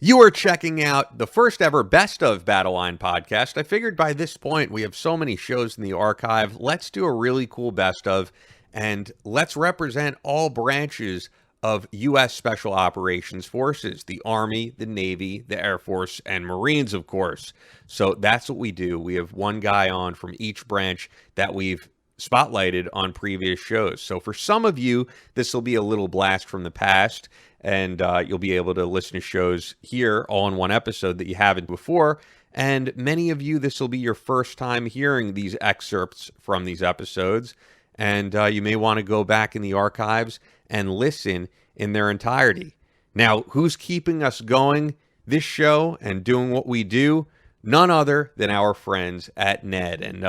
You are checking out the first ever Best of Battleline podcast. I figured by this point we have so many shows in the archive. Let's do a really cool best of, and let's represent all branches of U.S. Special Operations Forces, the Army, the Navy, the Air Force, and Marines, of course. So that's what we do. We have one guy on from each branch that we've spotlighted on previous shows. So for some of you, this will be a little blast from the past, and you'll be able to listen to shows here all in one episode that you haven't before. And many of you, this will be your first time hearing these excerpts from these episodes, and you may want to go back in the archives and listen in their entirety. Now, who's keeping us going this show and doing what we do? None other than our friends at Ned. And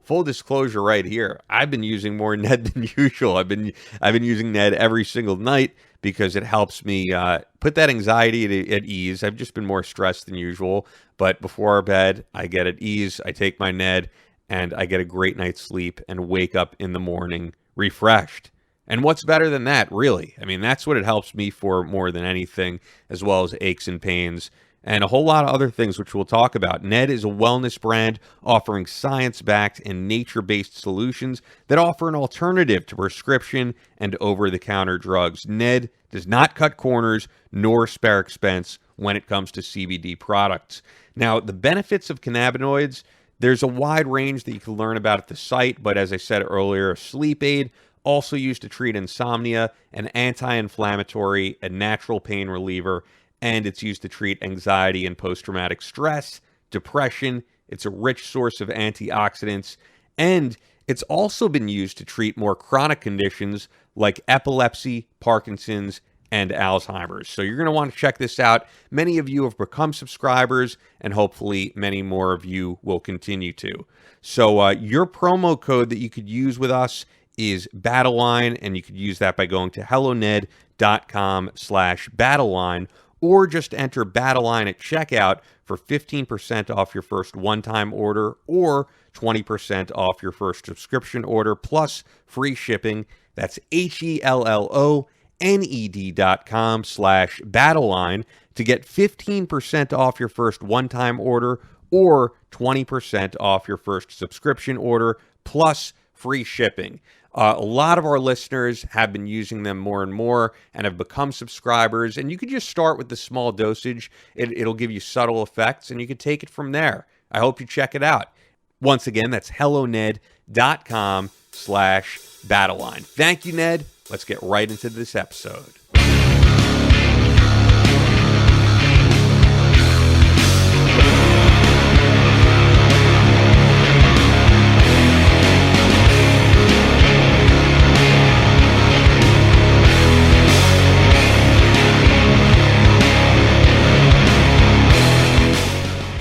full disclosure right here, I've been using more Ned than usual. I've been using Ned every single night because it helps me put that anxiety at ease. I've just been more stressed than usual, but before bed, I get at ease. I take my Ned, and I get a great night's sleep and wake up in the morning refreshed. And what's better than that, really? I mean, that's what it helps me for more than anything, as well as aches and pains and a whole lot of other things, which we'll talk about. Ned is a wellness brand offering science-backed and nature-based solutions that offer an alternative to prescription and over-the-counter drugs. Ned does not cut corners nor spare expense when it comes to CBD products. Now, the benefits of cannabinoids, there's a wide range that you can learn about at the site, but as I said earlier, a sleep aid, also used to treat insomnia, an anti-inflammatory, a natural pain reliever, and it's used to treat anxiety and post-traumatic stress, depression. It's a rich source of antioxidants, and it's also been used to treat more chronic conditions like epilepsy, Parkinson's, and Alzheimer's. So you're going to want to check this out. Many of you have become subscribers, and hopefully many more of you will continue to. So your promo code that you could use with us is Battleline, and you could use that by going to helloned.com/Battleline, or just enter Battleline at checkout for 15% off your first one-time order or 20% off your first subscription order plus free shipping. That's HELLONED.com/Battleline to get 15% off your first one-time order or 20% off your first subscription order plus free shipping. A lot of our listeners have been using them more and more and have become subscribers. And you could just start with the small dosage. It'll give you subtle effects, and you can take it from there. I hope you check it out. Once again, that's helloned.com/Battleline. Thank you, Ned. Let's get right into this episode.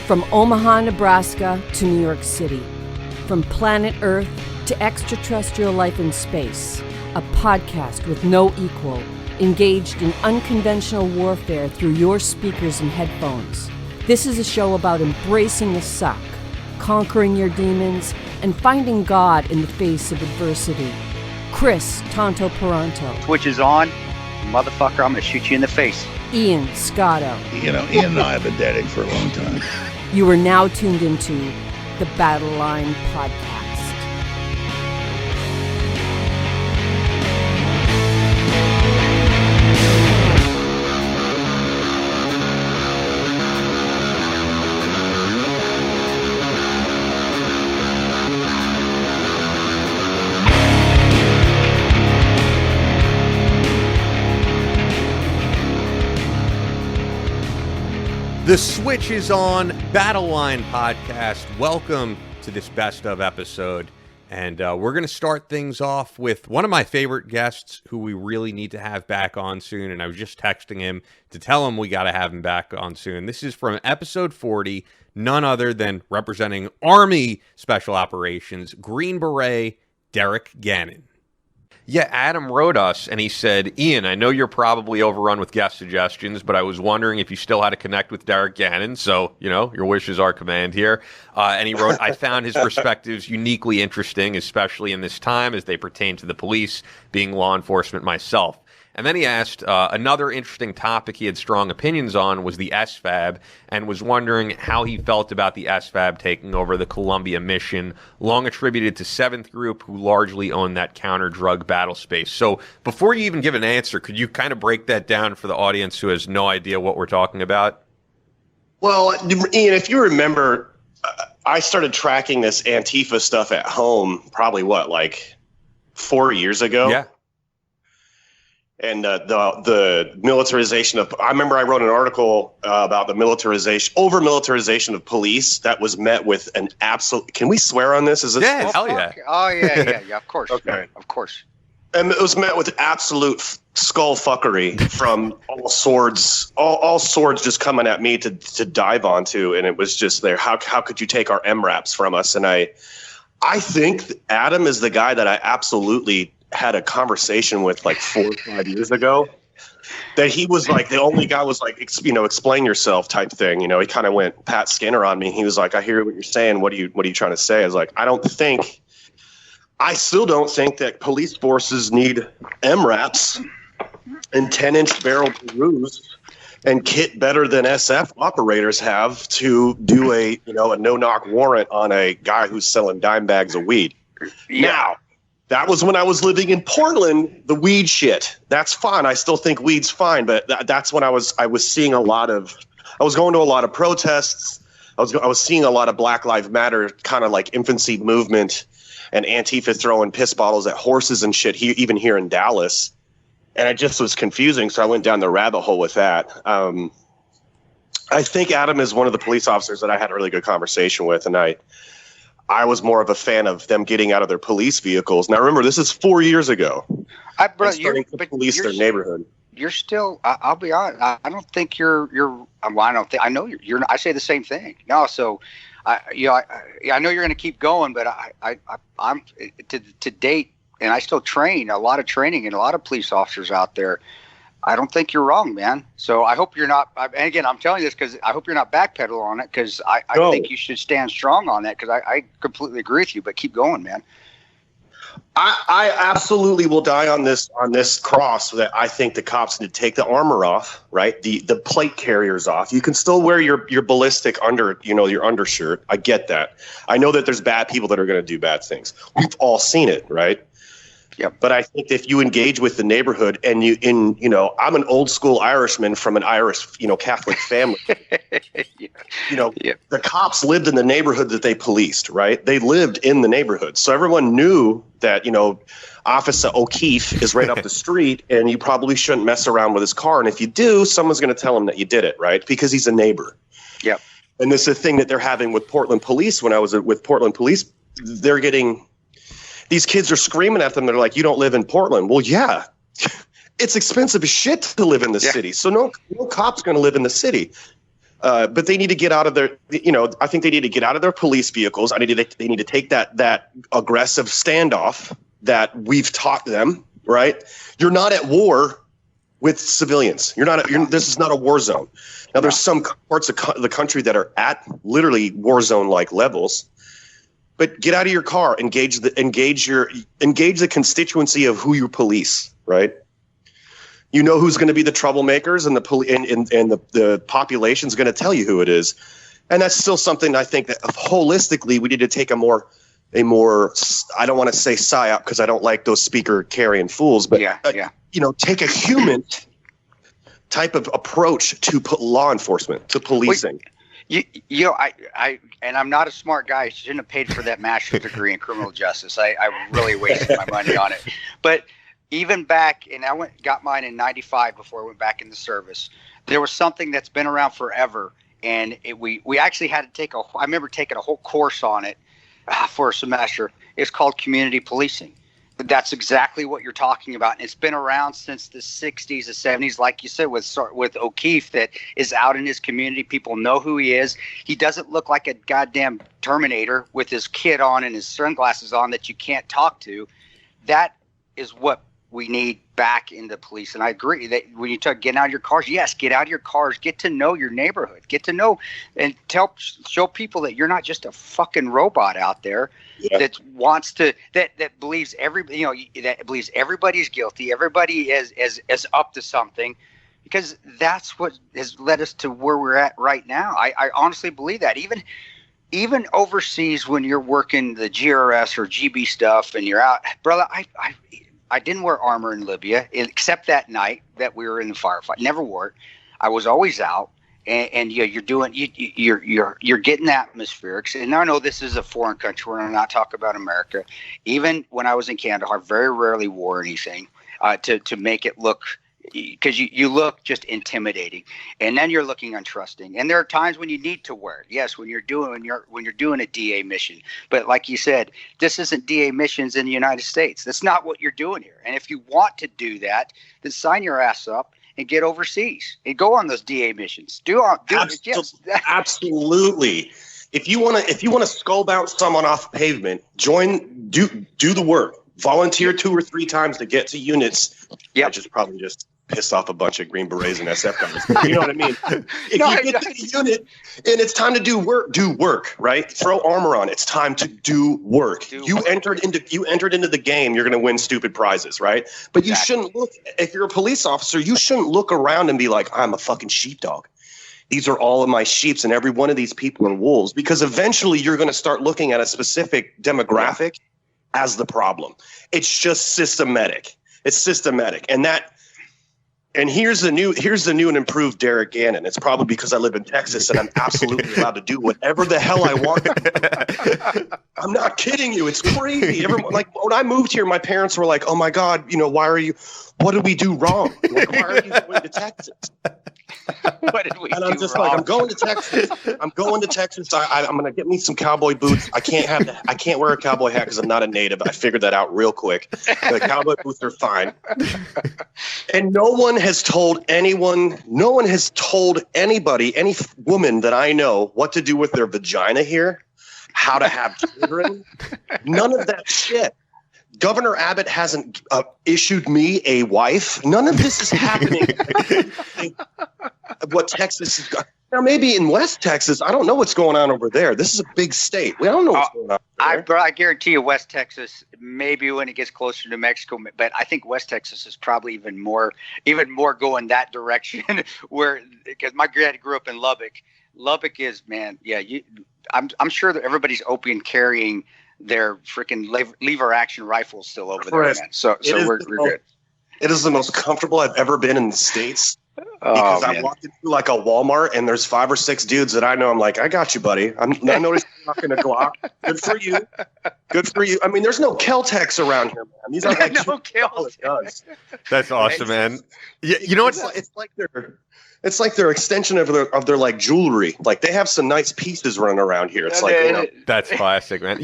From Omaha, Nebraska to New York City, from planet Earth to extraterrestrial life in space, a podcast with no equal, engaged in unconventional warfare through your speakers and headphones. This is a show about embracing the suck, conquering your demons, and finding God in the face of adversity. Chris Tonto Peranto. Twitch is on. Motherfucker, I'm gonna shoot you in the face. Ian Scotto. You know, Ian and I have been dating for a long time. You are now tuned into the Battleline Podcast. The switch is on. Battleline Podcast. Welcome to this best of episode. And we're going to start things off with one of my favorite guests who we really need to have back on soon. And I was just texting him to tell him we got to have him back on soon. This is from episode 40, none other than representing Army Special Operations, Green Beret, Derek Gannon. Yeah, Adam wrote us, and he said, Ian, I know you're probably overrun with guest suggestions, but I was wondering if you still had to connect with Derek Gannon, so, you know, your wishes are command here. And he wrote, I found his perspectives uniquely interesting, especially in this time as they pertain to the police, being law enforcement myself. And then he asked another interesting topic he had strong opinions on was the SFAB, and was wondering how he felt about the SFAB taking over the Columbia mission, long attributed to 7th Group, who largely own that counter-drug battle space. So before you even give an answer, could you kind of break that down for the audience who has no idea what we're talking about? Well, Ian, if you remember, I started tracking this Antifa stuff at home probably, like 4 years ago? Yeah. And the militarization of, I remember I wrote an article about the over-militarization of police that was met with an absolute, can we swear on this? Is this? Yeah, hell yeah. Oh, yeah, of course. Okay. Of course. And it was met with absolute skull fuckery from all swords just coming at me to dive onto. And it was just there. How could you take our MRAPs from us? And I think Adam is the guy that I absolutely had a conversation with like 4 or 5 years ago, that he was like the only guy was like, explain yourself type thing. He kind of went Pat Skinner on me. He was like, I hear what you're saying. What are you trying to say? I was like, I still don't think that police forces need MRAPs and 10-inch barrel Perus and kit better than SF operators have to do a no-knock warrant on a guy who's selling dime bags of weed. Yeah. Now, that was when I was living in Portland, the weed shit. That's fine. I still think weed's fine, but that's when I was seeing I was going to a lot of protests. I was seeing a lot of Black Lives Matter kind of like infancy movement and Antifa throwing piss bottles at horses and shit, even here in Dallas. And it just was confusing, so I went down the rabbit hole with that. I think Adam is one of the police officers that I had a really good conversation with, and I was more of a fan of them getting out of their police vehicles. Now, remember, this is 4 years ago. Starting to police their neighborhood. You're still. I'll be honest. I don't think you're. Well, I don't think. I know you're. I say the same thing. No, so, I know you're going to keep going, but I'm to date, and I still train a lot of training and a lot of police officers out there. I don't think you're wrong, man. So I hope you're not. And again, I'm telling you this because I hope you're not backpedaling on it, because I think you should stand strong on that, because I completely agree with you. But keep going, man. I absolutely will die on this cross that I think the cops need to take the armor off, right? The plate carriers off. You can still wear your ballistic under, your undershirt. I get that. I know that there's bad people that are going to do bad things. We've all seen it, right? Yeah. But I think if you engage with the neighborhood and I'm an old school Irishman from an Irish, Catholic family. The cops lived in the neighborhood that they policed, right? They lived in the neighborhood. So everyone knew that, Officer O'Keefe is right up the street, and you probably shouldn't mess around with his car. And if you do, someone's going to tell him that you did it, right? Because he's a neighbor. Yeah. And this is a thing that they're having with Portland police. When I was with Portland police, they're getting... These kids are screaming at them. They're like, you don't live in Portland. Well, yeah, it's expensive as shit to live in the city. So no cop's going to live in the city. But they need to get out of their, I think they need to get out of their police vehicles. They need to take that aggressive standoff that we've taught them, right? You're not at war with civilians. This is not a war zone. Now, there's some parts of the country that are at literally war zone like levels. But get out of your car, engage the constituency of who you police, right? You know who's going to be the troublemakers, and the population's going to tell you who it is. And that's still something I think that holistically we need to take a more I don't want to say psyop because I don't like those speaker carrying fools, but take a human type of approach to law enforcement, to policing. And I'm not a smart guy. I shouldn't have paid for that master's degree in criminal justice. I really wasted my money on it. But even back, and got mine in '95 before I went back in the service. There was something that's been around forever, and we actually had to I remember taking a whole course on it for a semester. It's called community policing. That's exactly what you're talking about. And it's been around since the 60s, the 70s, like you said, with O'Keefe, that is out in his community. People know who he is. He doesn't look like a goddamn Terminator with his kit on and his sunglasses on that you can't talk to. That is what we need back in the police. And I agree that when you talk getting out of your cars, yes, get out of your cars, get to know your neighborhood, get to know and show people that you're not just a fucking robot out there that wants to, that believes that believes everybody's guilty, everybody is up to something, because that's what has led us to where we're at right now. I honestly believe that even overseas, when you're working the GRS or GB stuff and you're out, brother, I didn't wear armor in Libya except that night that we were in the firefight. Never wore it. I was always out, and you're getting atmospherics. And I know this is a foreign country. We're not talking about America. Even when I was in Canada, I very rarely wore anything to make it look, because you look just intimidating, and then you're looking untrusting. And there are times when you need to wear it. Yes, when you're doing a DA mission. But like you said, this isn't DA missions in the United States. That's not what you're doing here. And if you want to do that, then sign your ass up and get overseas and go on those DA missions. Absolutely. If you want to skull bounce someone off pavement, do the work. Volunteer 2 or 3 times to get to units. Yeah, just probably just piss off a bunch of Green Berets and SF guys. You know what I mean? If you get to the unit and it's time to do work, right? Throw armor on. It's time to do work. You entered into the game. You're going to win stupid prizes, right? But you shouldn't look. If you're a police officer, you shouldn't look around and be like, I'm a fucking sheepdog. These are all of my sheeps, and every one of these people are wolves. Because eventually, you're going to start looking at a specific demographic as the problem. It's just systematic. It's systematic, and here's the new and improved Derek Gannon. It's probably because I live in Texas and I'm absolutely allowed to do whatever the hell I want. I'm not kidding you. It's crazy. Everyone, like, when I moved here, my parents were like, "Oh my God, what did we do wrong? Like, why are you going to Texas?" What did we and I'm just wrong? like, I'm going to Texas. I'm going to get me some cowboy boots. I can't wear a cowboy hat because I'm not a native. I figured that out real quick. The cowboy boots are fine. And no one has told anybody, any woman that I know, what to do with their vagina here, how to have children. None of that shit. Governor Abbott hasn't issued me a wife. None of this is happening. What Texas is now, maybe in West Texas, I don't know what's going on over there. This is a big state. We don't know what's going on there. I guarantee you, West Texas, maybe when it gets closer to New Mexico, but I think West Texas is probably even more going that direction. Because my dad grew up in Lubbock. Lubbock is, man, yeah. I'm sure that everybody's opium carrying their freaking lever action rifles still over there, man. So we're good. It is the most comfortable I've ever been in the States. Because I walked into like a Walmart and there's 5 or 6 dudes that I know. I'm like, I got you, buddy. I noticed you're rocking a Glock. Good for you. Good for you. I mean, there's no Kel-Tex around here, man. These are like no Kel-Tex. That's awesome, man. Yeah, you know what? It's like their extension of their like jewelry. Like they have some nice pieces running around here. It's like, that's classic, man.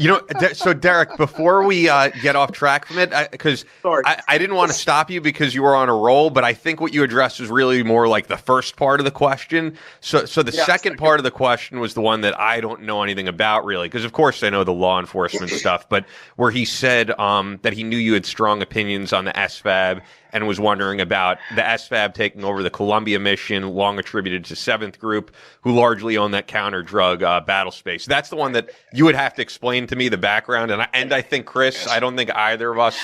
So Derek, before we get off track from it, because I didn't want to stop you because you were on a roll, but I think what you addressed was really more like the first part of the question. So the second part of the question was the one that I don't know anything about really, because of course I know the law enforcement stuff, but where he said that he knew you had strong opinions on the SFAB and was wondering about the SFAB taking over the Columbia mission, long attributed to 7th Group, who largely own that counter-drug battle space. That's the one that you would have to explain to me the background, and I think, Chris, I don't think either of us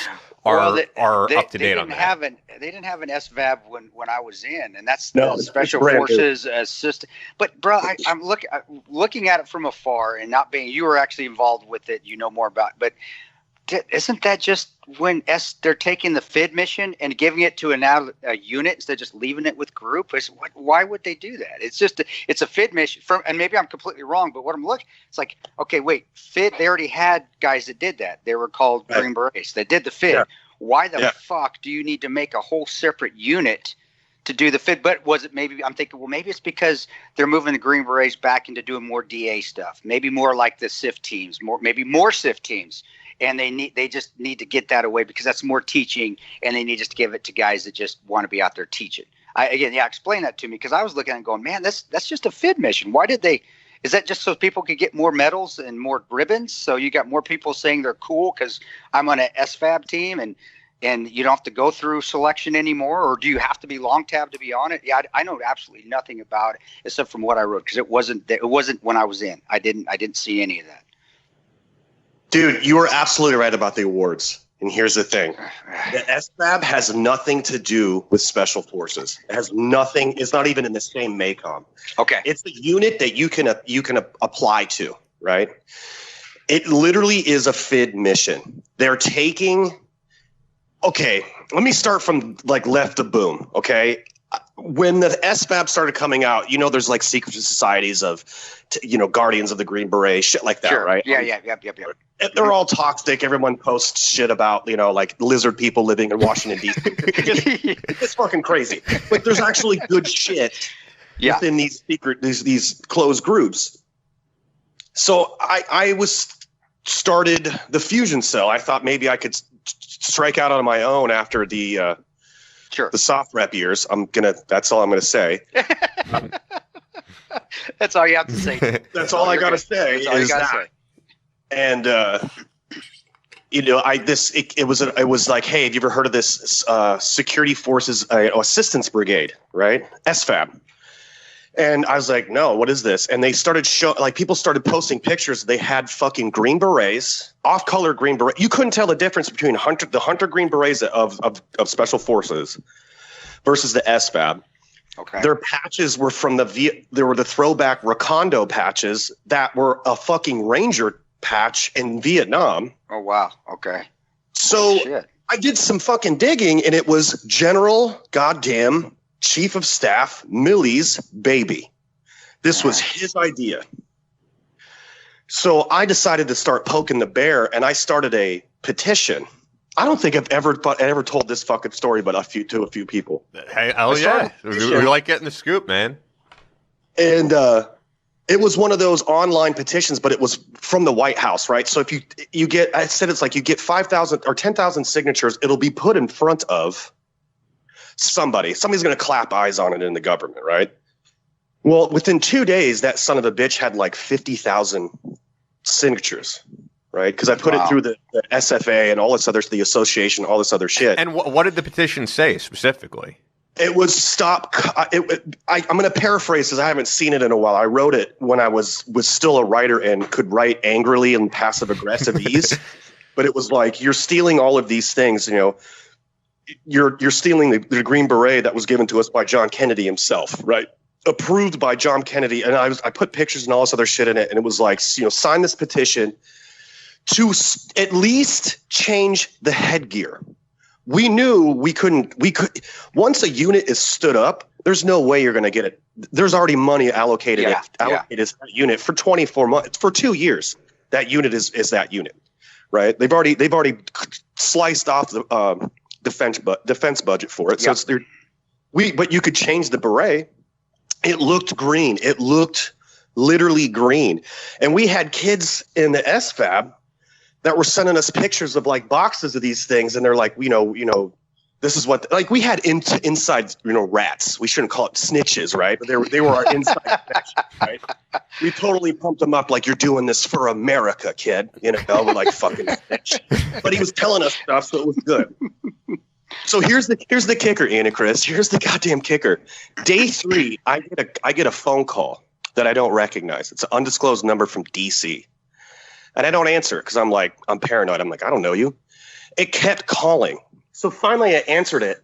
are up to date on that. They didn't have an SVAB when I was in, and that's the Special Forces assistant. But bro, I'm looking at it from afar and not being. You were actually involved with it. You know more about. But isn't that just when they're taking the FID mission and giving it to a unit instead of just leaving it with group? Why would they do that? It's a FID mission. And maybe I'm completely wrong, but what I'm looking, it's like, okay, wait, FID. They already had guys that did that. They were called Green Berets. They did the FID. Yeah. Why the fuck do you need to make a whole separate unit to do the FID? But was it maybe? I'm thinking, well, maybe it's because they're moving the Green Berets back into doing more DA stuff. Maybe more like the SIF teams. Maybe more SIF teams. And they just need to get that away because that's more teaching, and they need just to give it to guys that just want to be out there teaching. Explain that to me, because I was looking at it going, man, that's just a FID mission. Why did they? Is that just so people could get more medals and more ribbons? So you got more people saying they're cool because I'm on an SFAB team, and and you don't have to go through selection anymore, or do you have to be long tab to be on it? Yeah, I know absolutely nothing about it except from what I wrote, because it wasn't when I was in. I didn't see any of that. Dude, you are absolutely right about the awards. And here's the thing. The SFAB has nothing to do with special forces. It has nothing. It's not even in the same MACOM. Okay. It's the unit that you can apply to, right? It literally is a FID mission. They're taking – okay, let me start from like left of boom, okay? When the SFAB started coming out, there's like secret societies of, Guardians of the Green Beret, shit like that, Sure. right? Yeah. They're all toxic. Everyone posts shit about, like lizard people living in Washington, D.C. It's fucking crazy. But there's actually good shit within these secret, these closed groups. So I started the fusion cell. I thought maybe I could strike out on my own after the soft rep years. That's all I'm gonna say. That's all you have to say. That's all I gotta say. That's all you gotta say. And it was like, hey, have you ever heard of this Security Forces Assistance Brigade, right? SFAB. And I was like, no, what is this? And they started people started posting pictures. They had fucking green berets, off-color green beret. You couldn't tell the difference between the hunter green berets of Special Forces versus the SFAB. Okay. Their patches were from there were the throwback Recondo patches that were a fucking Ranger patch in Vietnam. Oh, wow. Okay. So I did some fucking digging, and it was General goddamn Chief of Staff Milley's baby. This was his idea. So I decided to start poking the bear, and I started a petition. I don't think I've ever told this fucking story, but to a few people. Hey, we like getting the scoop, man. And it was one of those online petitions, but it was from the White House, right? So if you get, I said it's like you get 5,000 or 10,000 signatures, it'll be put in front of somebody's going to clap eyes on it in the government, right? Well, within 2 days, that son of a bitch had like 50,000 signatures, right? Because I put it through the SFA and all this other, the association, all this other shit. And what did the petition say specifically? It was stop. I'm going to paraphrase because I haven't seen it in a while. I wrote it when I was still a writer and could write angrily and passive aggressive ease. But it was like, you're stealing all of these things, You're stealing the Green Beret that was given to us by John Kennedy himself, right? Approved by John Kennedy, and I put pictures and all this other shit in it, and it was like, sign this petition to at least change the headgear. We knew we could once a unit is stood up, there's no way you're going to get it. There's already money allocated to that unit for 24 months, for 2 years. That unit is that unit, right? They've already sliced off the defense budget for it. So it's but you could change the beret. It looked green. It looked literally green. And we had kids in the SFAB that were sending us pictures of like boxes of these things. And they're like, this is what, like we had inside, rats. We shouldn't call it snitches, right? But they were our inside connections, right? We totally pumped them up like, you're doing this for America, kid. We're like fucking snitch. But he was telling us stuff, so it was good. So here's the kicker, Ian and Chris. Here's the goddamn kicker. Day 3, I get a phone call that I don't recognize. It's an undisclosed number from DC. And I don't answer because I'm paranoid. I'm like, I don't know you. It kept calling. So finally I answered it,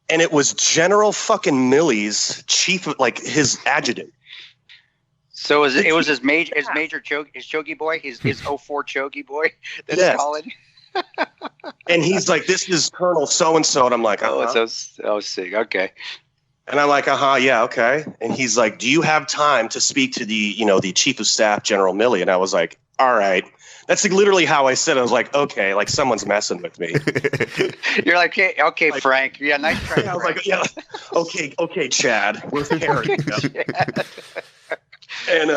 and it was General fucking Milley's chief, his adjutant. So it was his major chogi boy, his 04 chogi boy that's calling. And he's like, this is Colonel so-and-so. And I'm like, sick. Okay. And I'm like, yeah, okay. And he's like, do you have time to speak to the chief of staff, General Milley? And I was like, all right. That's literally how I said it. I was like, okay, like someone's messing with me. You're like, okay, like, Frank. Yeah, nice try. I was like, yeah, okay, Chad. We're pairing. And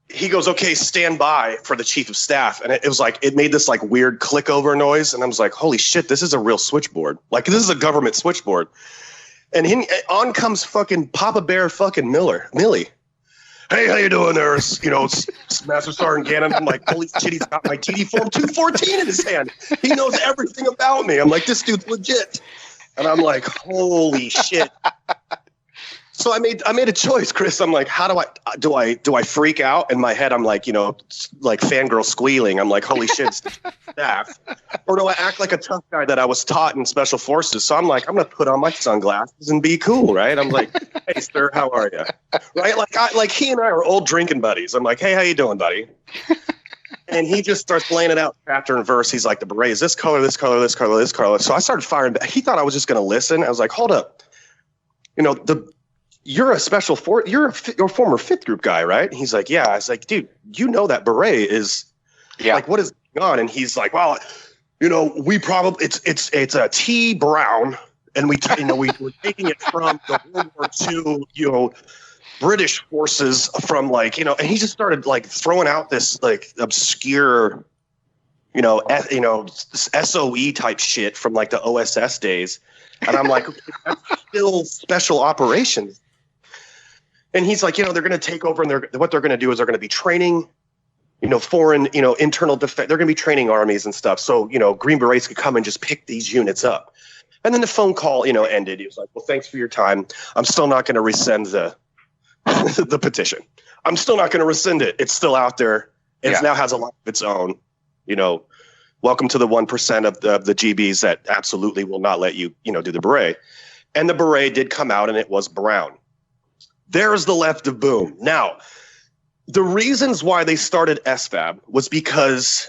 he goes, okay, stand by for the chief of staff. And it was like, it made this like weird click over noise. And I was like, holy shit, this is a real switchboard. Like, this is a government switchboard. And on comes fucking Papa Bear fucking Milley. hey, how you doing there? Master Sergeant Gannon. I'm like, holy shit, he's got my TD Form 214 in his hand. He knows everything about me. I'm like, this dude's legit. And I'm like, holy shit. So I made a choice, Chris. I'm like, how do I freak out? In my head, I'm like, like fangirl squealing. I'm like, holy shit, staff. Or do I act like a tough guy that I was taught in special forces? So I'm like, I'm gonna put on my sunglasses and be cool, right? I'm like, hey, sir, how are you? Right? Like he and I are old drinking buddies. I'm like, hey, how you doing, buddy? And he just starts laying it out chapter and verse. He's like, the beret is this color, this color, this color, this color. So I started firing back. He thought I was just gonna listen. I was like, hold up, you're a special you're a former fifth group guy, right? And he's like, yeah. I was like, dude, that beret is like, what is going on? And he's like, well, we probably, it's a T Brown. And we were taking it from the World War II, British forces from and he just started like throwing out this like obscure, SOE type shit from like the OSS days. And I'm like, okay, that's still special operations. And he's like, they're going to take over, and what they're going to do is they're going to be training, foreign, internal defense. They're going to be training armies and stuff. So, Green Berets could come and just pick these units up. And then the phone call, ended. He was like, well, thanks for your time. I'm still not going to rescind the the petition. I'm still not going to rescind it. It's still out there. It now has a life of its own. Welcome to the 1% of the GBs that absolutely will not let you, do the beret. And the beret did come out, and it was brown. There's the left of boom. Now, the reasons why they started SFAB was because,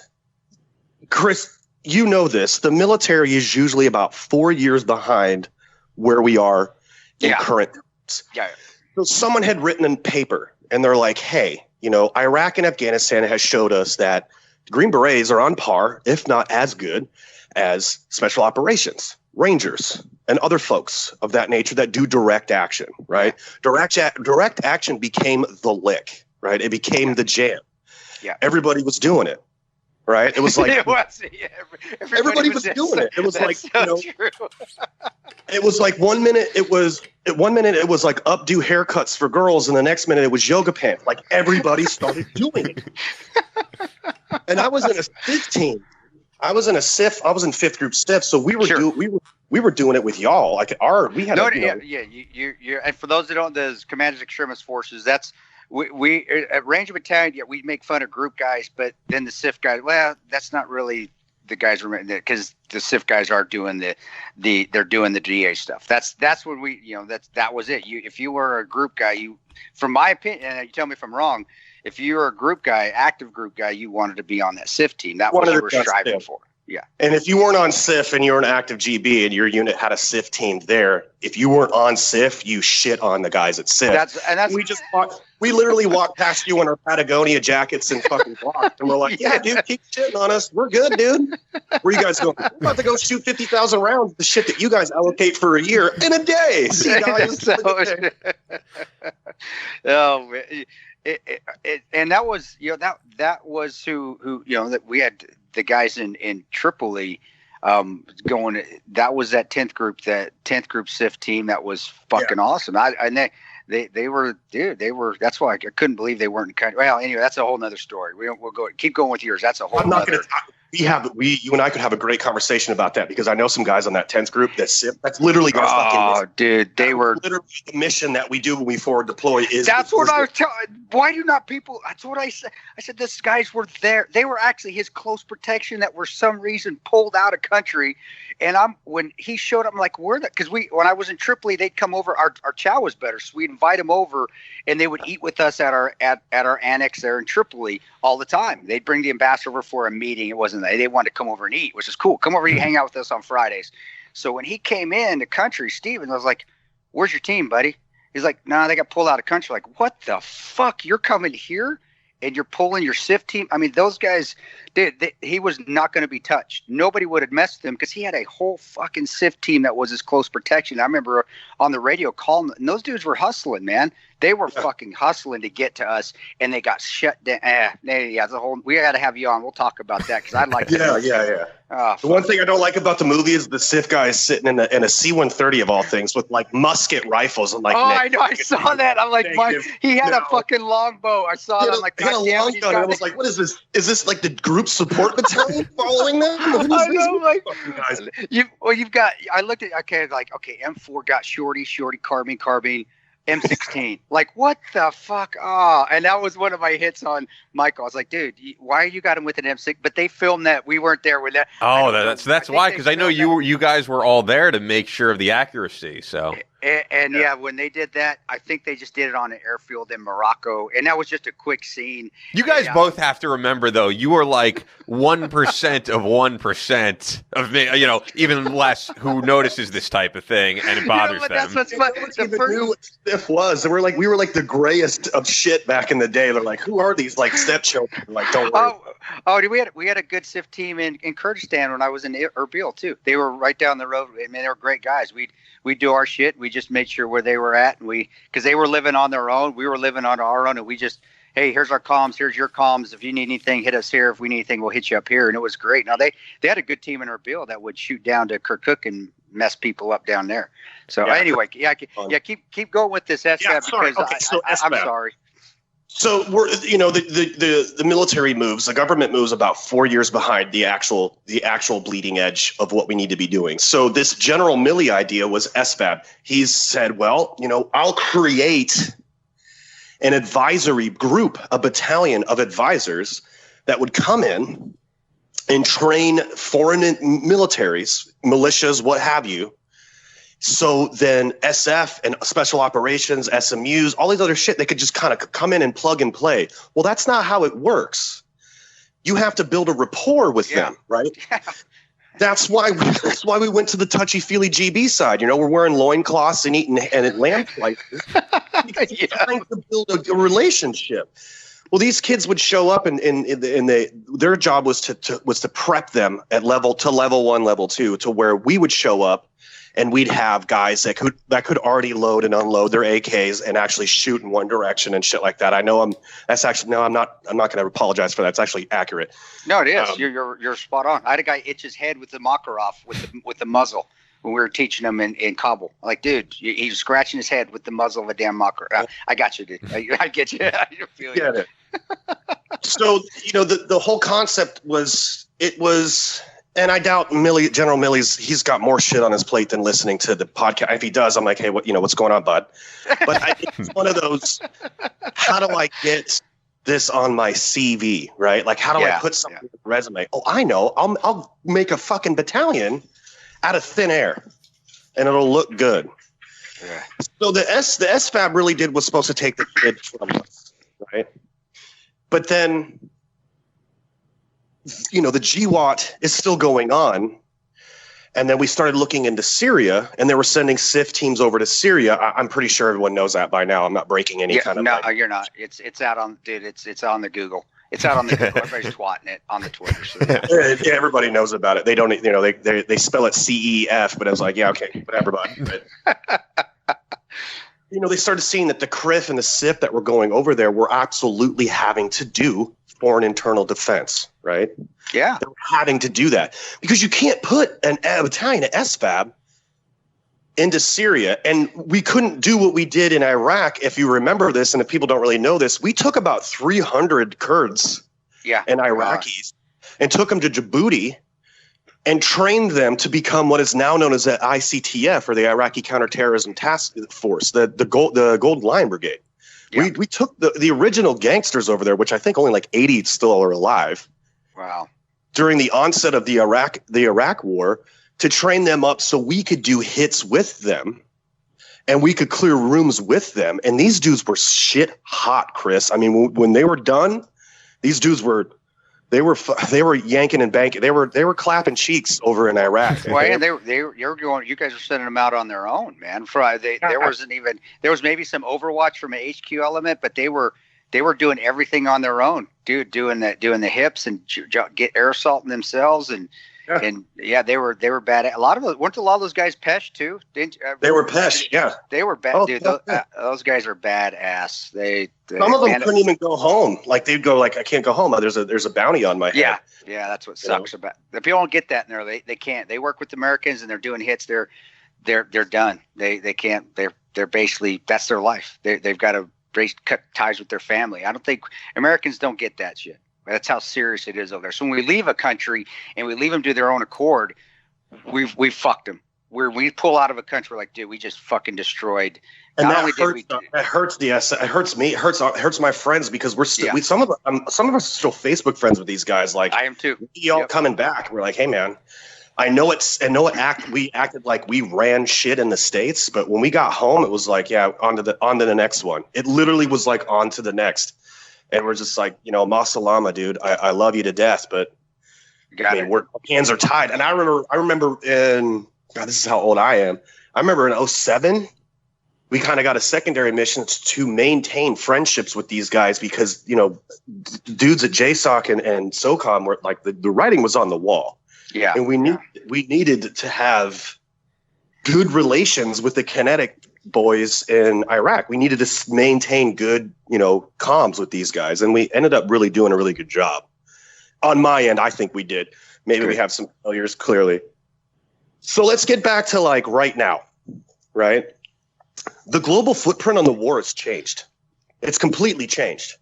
Chris, you know this, the military is usually about 4 years behind where we are in current times. Yeah. So someone had written in paper, and they're like, hey, Iraq and Afghanistan has showed us that Green Berets are on par, if not as good, as special operations, Rangers, and other folks of that nature that do direct action, right? Direct action became the lick, right? It became the jam. Yeah. Everybody was doing it, right? It was like everybody was doing it. It was like it was like 1 minute it was like updo haircuts for girls, and the next minute it was yoga pants. Like everybody started doing it. And I was in a SIF team. I was in fifth group SIF, so we were doing it with y'all. Like we had you and for those that don't, the Commanders Extremist Forces, that's we at Ranger Battalion. Yeah, we make fun of group guys, but then the SIF guys. Well, that's not really the guys because the SIF guys are doing they're doing the DA stuff. That's when we that was it. If you were a group guy, from my opinion, and you tell me if I'm wrong. If you were a group guy, active group guy, you wanted to be on that SIF team. That was what you were striving for. Yeah. And if you weren't on SIF and you're an active GB and your unit had a SIF team there, if you weren't on SIF, you shit on the guys at SIF. We literally walked past you in our Patagonia jackets and fucking blocked. And we're like, yeah, dude, keep shitting on us. We're good, dude. Where you guys going? We're about to go shoot 50,000 rounds of the shit that you guys allocate for a year in a day. See you guys. Oh, man. And that was that was who that we had the guys in Tripoli going. That was that 10th group SIF team that was fucking awesome. They were that's why I couldn't believe they weren't in country. Well, anyway, that's a whole nother story. We'll keep going with yours. That's a whole. I'm not going to. You and I could have a great conversation about that because I know some guys on that 10th group that's literally our fucking dude, they were literally the mission that we do when we forward deploy is. That's what I was telling. Why do not people? That's what I said. I said these guys were there. They were actually his close protection that were some reason pulled out of country. And when he showed up, I'm like, where that? Because when I was in Tripoli, they'd come over. Our chow was better, so we'd invite them over, and they would eat with us at our annex there in Tripoli all the time. They'd bring the ambassador over for a meeting. It wasn't that they wanted to come over and eat, which is cool. Come over and hang out with us on Fridays. So when he came in the country, Steven, I was like, "Where's your team, buddy?" He's like, "Nah, they got pulled out of country." Like, what the fuck? You're coming here? And you're pulling your SIF team. I mean, those guys, he was not going to be touched. Nobody would have messed with him because he had a whole fucking SIF team that was his close protection. I remember on the radio calling, and those dudes were hustling, man. They were fucking hustling to get to us, and they got shut down. We got to have you on. We'll talk about that because I'd like. Yeah. The one thing I don't like about the movie is the Sith guy is sitting in a C-130 of all things with like musket rifles. I'm like, I know. I saw that. I'm like, he had a fucking longbow. I saw it. I'm like, God damn it. I was like, what is this? Is this like the group support battalion following them? I know, like, you've got. I looked at M4 got shorty, carbine. M16. Like, what the fuck? Oh, and that was one of my hits on Michael. I was like, dude, why you got him with an M6? But they filmed that. We weren't there with that. Oh, that's why, because I know you guys were all there to make sure of the accuracy. So. And when they did that, I think they just did it on an airfield in Morocco, and that was just a quick scene. You guys both have to remember, though, you were like 1% of 1% of me, even less who notices this type of thing, and it bothers them. That's what's fun. Knew what Stiff was. We were like the grayest of shit back in the day. They're like, who are these like stepchildren? Like, don't worry. We had a good SIF team in Kurdistan when I was in Erbil too. They were right down the road. I mean, they were great guys. We'd do our shit. We just made sure where they were at, and because they were living on their own, we were living on our own, and we just, hey, here's our comms, here's your comms. If you need anything, hit us here. If we need anything, we'll hit you up here. And it was great. Now they had a good team in Erbil that would shoot down to Kirkuk and mess people up down there. So anyway, keep going with this SFAB because I'm sorry. So we're, the military moves, the government moves about 4 years behind the actual bleeding edge of what we need to be doing. So this General Milley idea was SFAB. He said, well, I'll create an advisory group, a battalion of advisors that would come in and train foreign militaries, militias, what have you. So then SF and special operations, SMUs, all these other shit, they could just kind of come in and plug and play. Well, that's not how it works. You have to build a rapport with them, right? That's why we went to the touchy-feely GB side. We're wearing loincloths and eating and lamb slices. Trying to build a relationship. Well, these kids would show up and their job was to prep them at level 1, level 2, to where we would show up. And we'd have guys that could already load and unload their AKs and actually shoot in one direction and shit like that. I know I'm not going to apologize for that. It's actually accurate. No, it is. You're spot on. I had a guy itch his head with the Makarov with the muzzle when we were teaching him in Kabul. Like, dude, he's scratching his head with the muzzle of a damn Makarov. I got you, dude. I get you. I feel you. So the whole concept was and I doubt General Milley's, he's got more shit on his plate than listening to the podcast. If he does, I'm like, hey, what's going on, bud? But I think it's one of those, how do I get this on my CV, right? Like, how do I put something in the resume? Oh, I know. I'll make a fucking battalion out of thin air, and it'll look good. Yeah. So the SFAB really was supposed to take the kid from us, right? But then, the GWAT is still going on. And then we started looking into Syria, and they were sending SIF teams over to Syria. I'm pretty sure everyone knows that by now. I'm not breaking any kind of. No, you're not. It's out on, dude. It's on the Google. It's out on the Google. Everybody's twatting it on the Twitter. So yeah, everybody knows about it. They don't. They spell it CEF, but I was like, yeah, okay, whatever, bud. But, they started seeing that the CRIF and the SIF that were going over there were absolutely having to do foreign internal defense, right? Yeah. They were having to do that because you can't put a battalion of SFAB into Syria. And we couldn't do what we did in Iraq. If you remember this, and if people don't really know this, we took about 300 Kurds and Iraqis and took them to Djibouti and trained them to become what is now known as the ICTF, or the Iraqi Counterterrorism Task Force, the Gold Line Brigade. Yeah. We took the original gangsters over there, which I think only like 80 still are alive. Wow. During the onset of the Iraq War, to train them up so we could do hits with them and we could clear rooms with them. And these dudes were shit hot, Chris. I mean, when they were done, these dudes were yanking and banking. They were clapping cheeks over in Iraq. Well, and you're going. You guys are sending them out on their own, man. There was maybe some Overwatch from an HQ element, but they were doing everything on their own, dude. Doing the hips and get air assaulting themselves, and And yeah, they were bad. A lot of weren't a lot of those guys Pesh too? They were Pesh, yeah. They were bad, dude. Those guys are badass. Some of them couldn't even go home. Like they'd go like, I can't go home. There's a bounty on my head. Yeah, that's what sucks about. The people don't get that in there. They can't. They work with Americans and they're doing hits. They're done. They can't. They're basically, that's their life. They've got to cut ties with their family. I don't think Americans don't get that shit. That's how serious it is over there. So when we leave a country and we leave them to their own accord, we've fucked them. We pull out of a country, we're like, dude, we just fucking destroyed. And that hurts it hurts me. It hurts my friends because we're still some of us are still Facebook friends with these guys. Like I am too. We all coming back. We're like, hey man, we acted like we ran shit in the States, but when we got home, it was like, yeah, on to the next one. It literally was like on to the next. And we're just like, Masalama, dude, I love you to death, but our hands are tied. And I remember God, this is how old I am. I remember in 2007, we kind of got a secondary mission to maintain friendships with these guys because, dudes at JSOC and SOCOM were like, the writing was on the wall. Yeah. And we needed to have good relations with the Kinetic boys in Iraq. We needed to maintain good, comms with these guys. And we ended up really doing a really good job. On my end, I think we did. Maybe we have some failures, clearly. So let's get back to like right now, right? The global footprint on the war has changed. It's completely changed.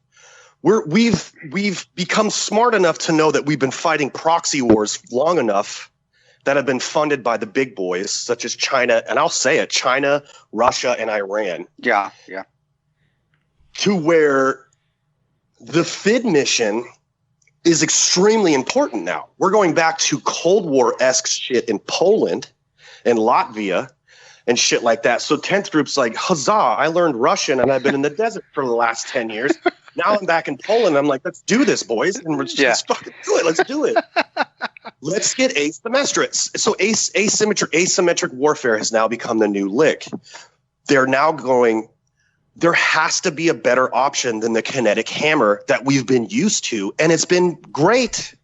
We've become smart enough to know that we've been fighting proxy wars long enough that have been funded by the big boys, such as China, and I'll say it, China, Russia, and Iran. Yeah. To where the FID mission is extremely important now. We're going back to Cold War-esque shit in Poland and Latvia and shit like that. So 10th group's like, huzzah, I learned Russian and I've been in the desert for the last 10 years. Now I'm back in Poland. I'm like, let's do this, boys. And let's fucking do it. Let's do it. Let's get asymmetric. So asymmetric warfare has now become the new lick. They're now going, there has to be a better option than the kinetic hammer that we've been used to. And it's been great,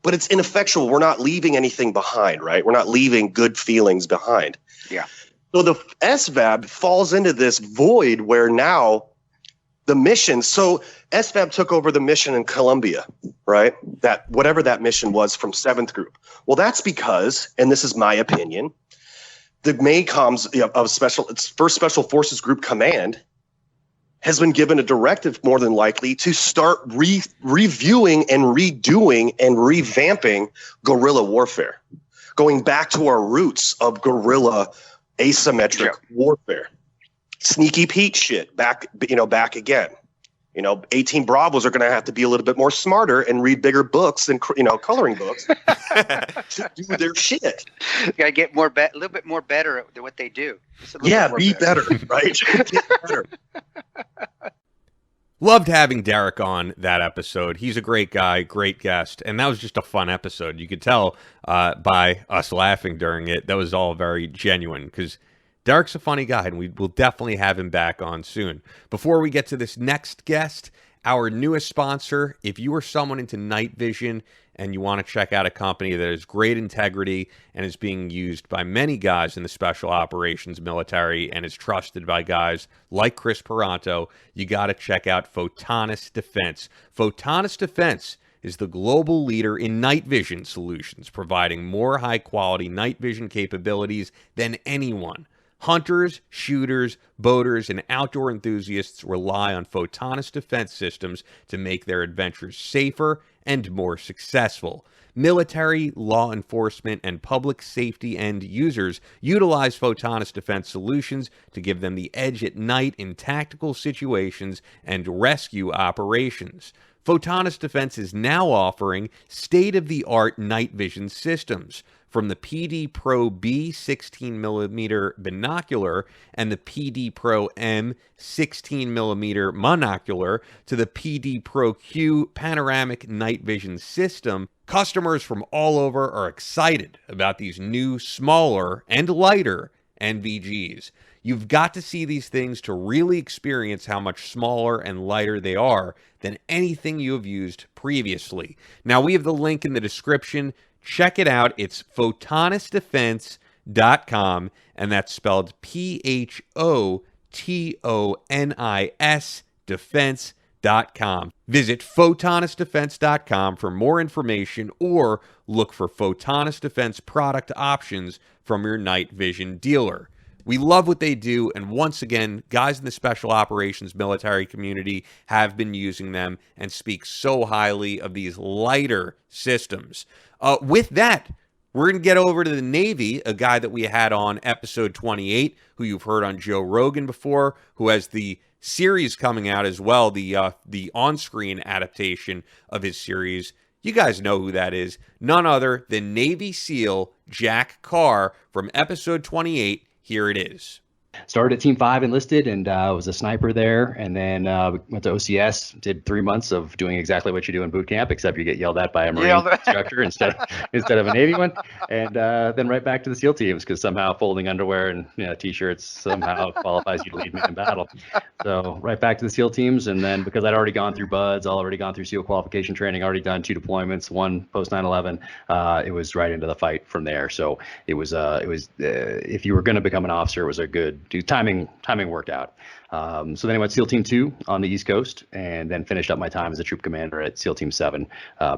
but it's ineffectual. We're not leaving anything behind, right? We're not leaving good feelings behind. Yeah. So the SVAB falls into this void where now the mission, so SVAB took over the mission in Colombia, right? That whatever that mission was from 7th group. Well, that's because, and this is my opinion, the MACOM's of First Special Forces Group Command has been given a directive, more than likely, to start reviewing and redoing and revamping guerrilla warfare, going back to our roots of guerrilla asymmetric warfare. Sneaky Pete shit back again. 18 Bravos are going to have to be a little bit more smarter and read bigger books and coloring books to do their shit. You got to get a little bit more better at what they do. Be better, right? Get better. Loved having Derek on that episode. He's a great guy, great guest, and that was just a fun episode. You could tell by us laughing during it, that was all very genuine because Derek's a funny guy, and we will definitely have him back on soon. Before we get to this next guest, our newest sponsor, if you are someone into night vision and you want to check out a company that has great integrity and is being used by many guys in the special operations military and is trusted by guys like Chris Peranto, you got to check out Photonis Defense. Photonis Defense is the global leader in night vision solutions, providing more high-quality night vision capabilities than anyone. Hunters, shooters, boaters, and outdoor enthusiasts rely on Photonis defense systems to make their adventures safer and more successful. Military, law enforcement, and public safety end users utilize Photonis defense solutions to give them the edge at night in tactical situations and rescue operations. Photonis Defense is now offering state-of-the-art night vision systems. From the PD Pro B 16mm binocular and the PD Pro M 16mm monocular to the PD Pro Q panoramic night vision system, customers from all over are excited about these new, smaller, and lighter NVGs. You've got to see these things to really experience how much smaller and lighter they are than anything you have used previously. Now, we have the link in the description. Check it out. It's photonisdefense.com, and that's spelled PHOTONIS defense.com. Visit photonisdefense.com for more information or look for Photonis Defense product options from your night vision dealer. We love what they do, and once again, guys in the special operations military community have been using them and speak so highly of these lighter systems. With that, we're going to get over to the Navy, a guy that we had on episode 28, who you've heard on Joe Rogan before, who has the series coming out as well, the on-screen adaptation of his series. You guys know who that is. None other than Navy SEAL Jack Carr from episode 28. Here it is. Started at Team 5, enlisted, and was a sniper there, and then went to OCS, did 3 months of doing exactly what you do in boot camp, except you get yelled at by a Marine instructor instead of a Navy one, and then right back to the SEAL teams, because somehow folding underwear and T-shirts somehow qualifies you to lead men in battle. So right back to the SEAL teams, and then because I'd already gone through BUDS, already gone through SEAL qualification training, already done 2 deployments, one post 9/11, it was right into the fight from there. So it was if you were going to become an officer, it was a good timing worked out. So then I went SEAL Team 2 on the East Coast, and then finished up my time as a troop commander at SEAL Team 7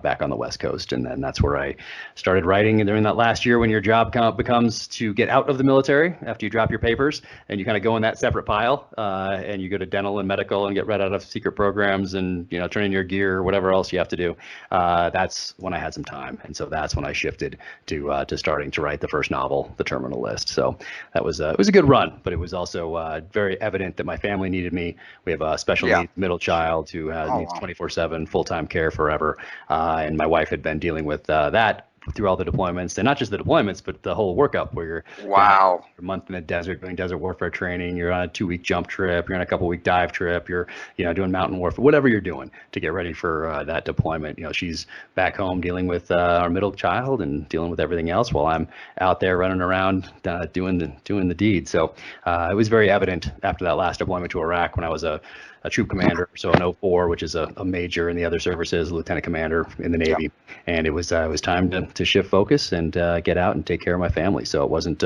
back on the West Coast. And then that's where I started writing. And during that last year, when your job becomes to get out of the military after you drop your papers, and you kind of go in that separate pile, and you go to dental and medical and get read out of secret programs and turn in your gear or whatever else you have to do. That's when I had some time, and so that's when I shifted to starting to write the first novel, The Terminal List. So that was it was a good run, but it was also very evident that my family needed me. We have a special needs middle child who needs 24/7 full-time care forever, and my wife had been dealing with that through all the deployments, and not just the deployments, but the whole workup where you're a month in the desert doing desert warfare training. You're on a 2-week jump trip. You're on a couple-week dive trip. You're doing mountain warfare, whatever you're doing to get ready for that deployment. She's back home dealing with our middle child and dealing with everything else, while I'm out there running around doing the deed. So it was very evident after that last deployment to Iraq, when I was a troop commander, so an 04, which is a major in the other services, a lieutenant commander in the Navy, and it was time to shift focus and get out and take care of my family. So it wasn't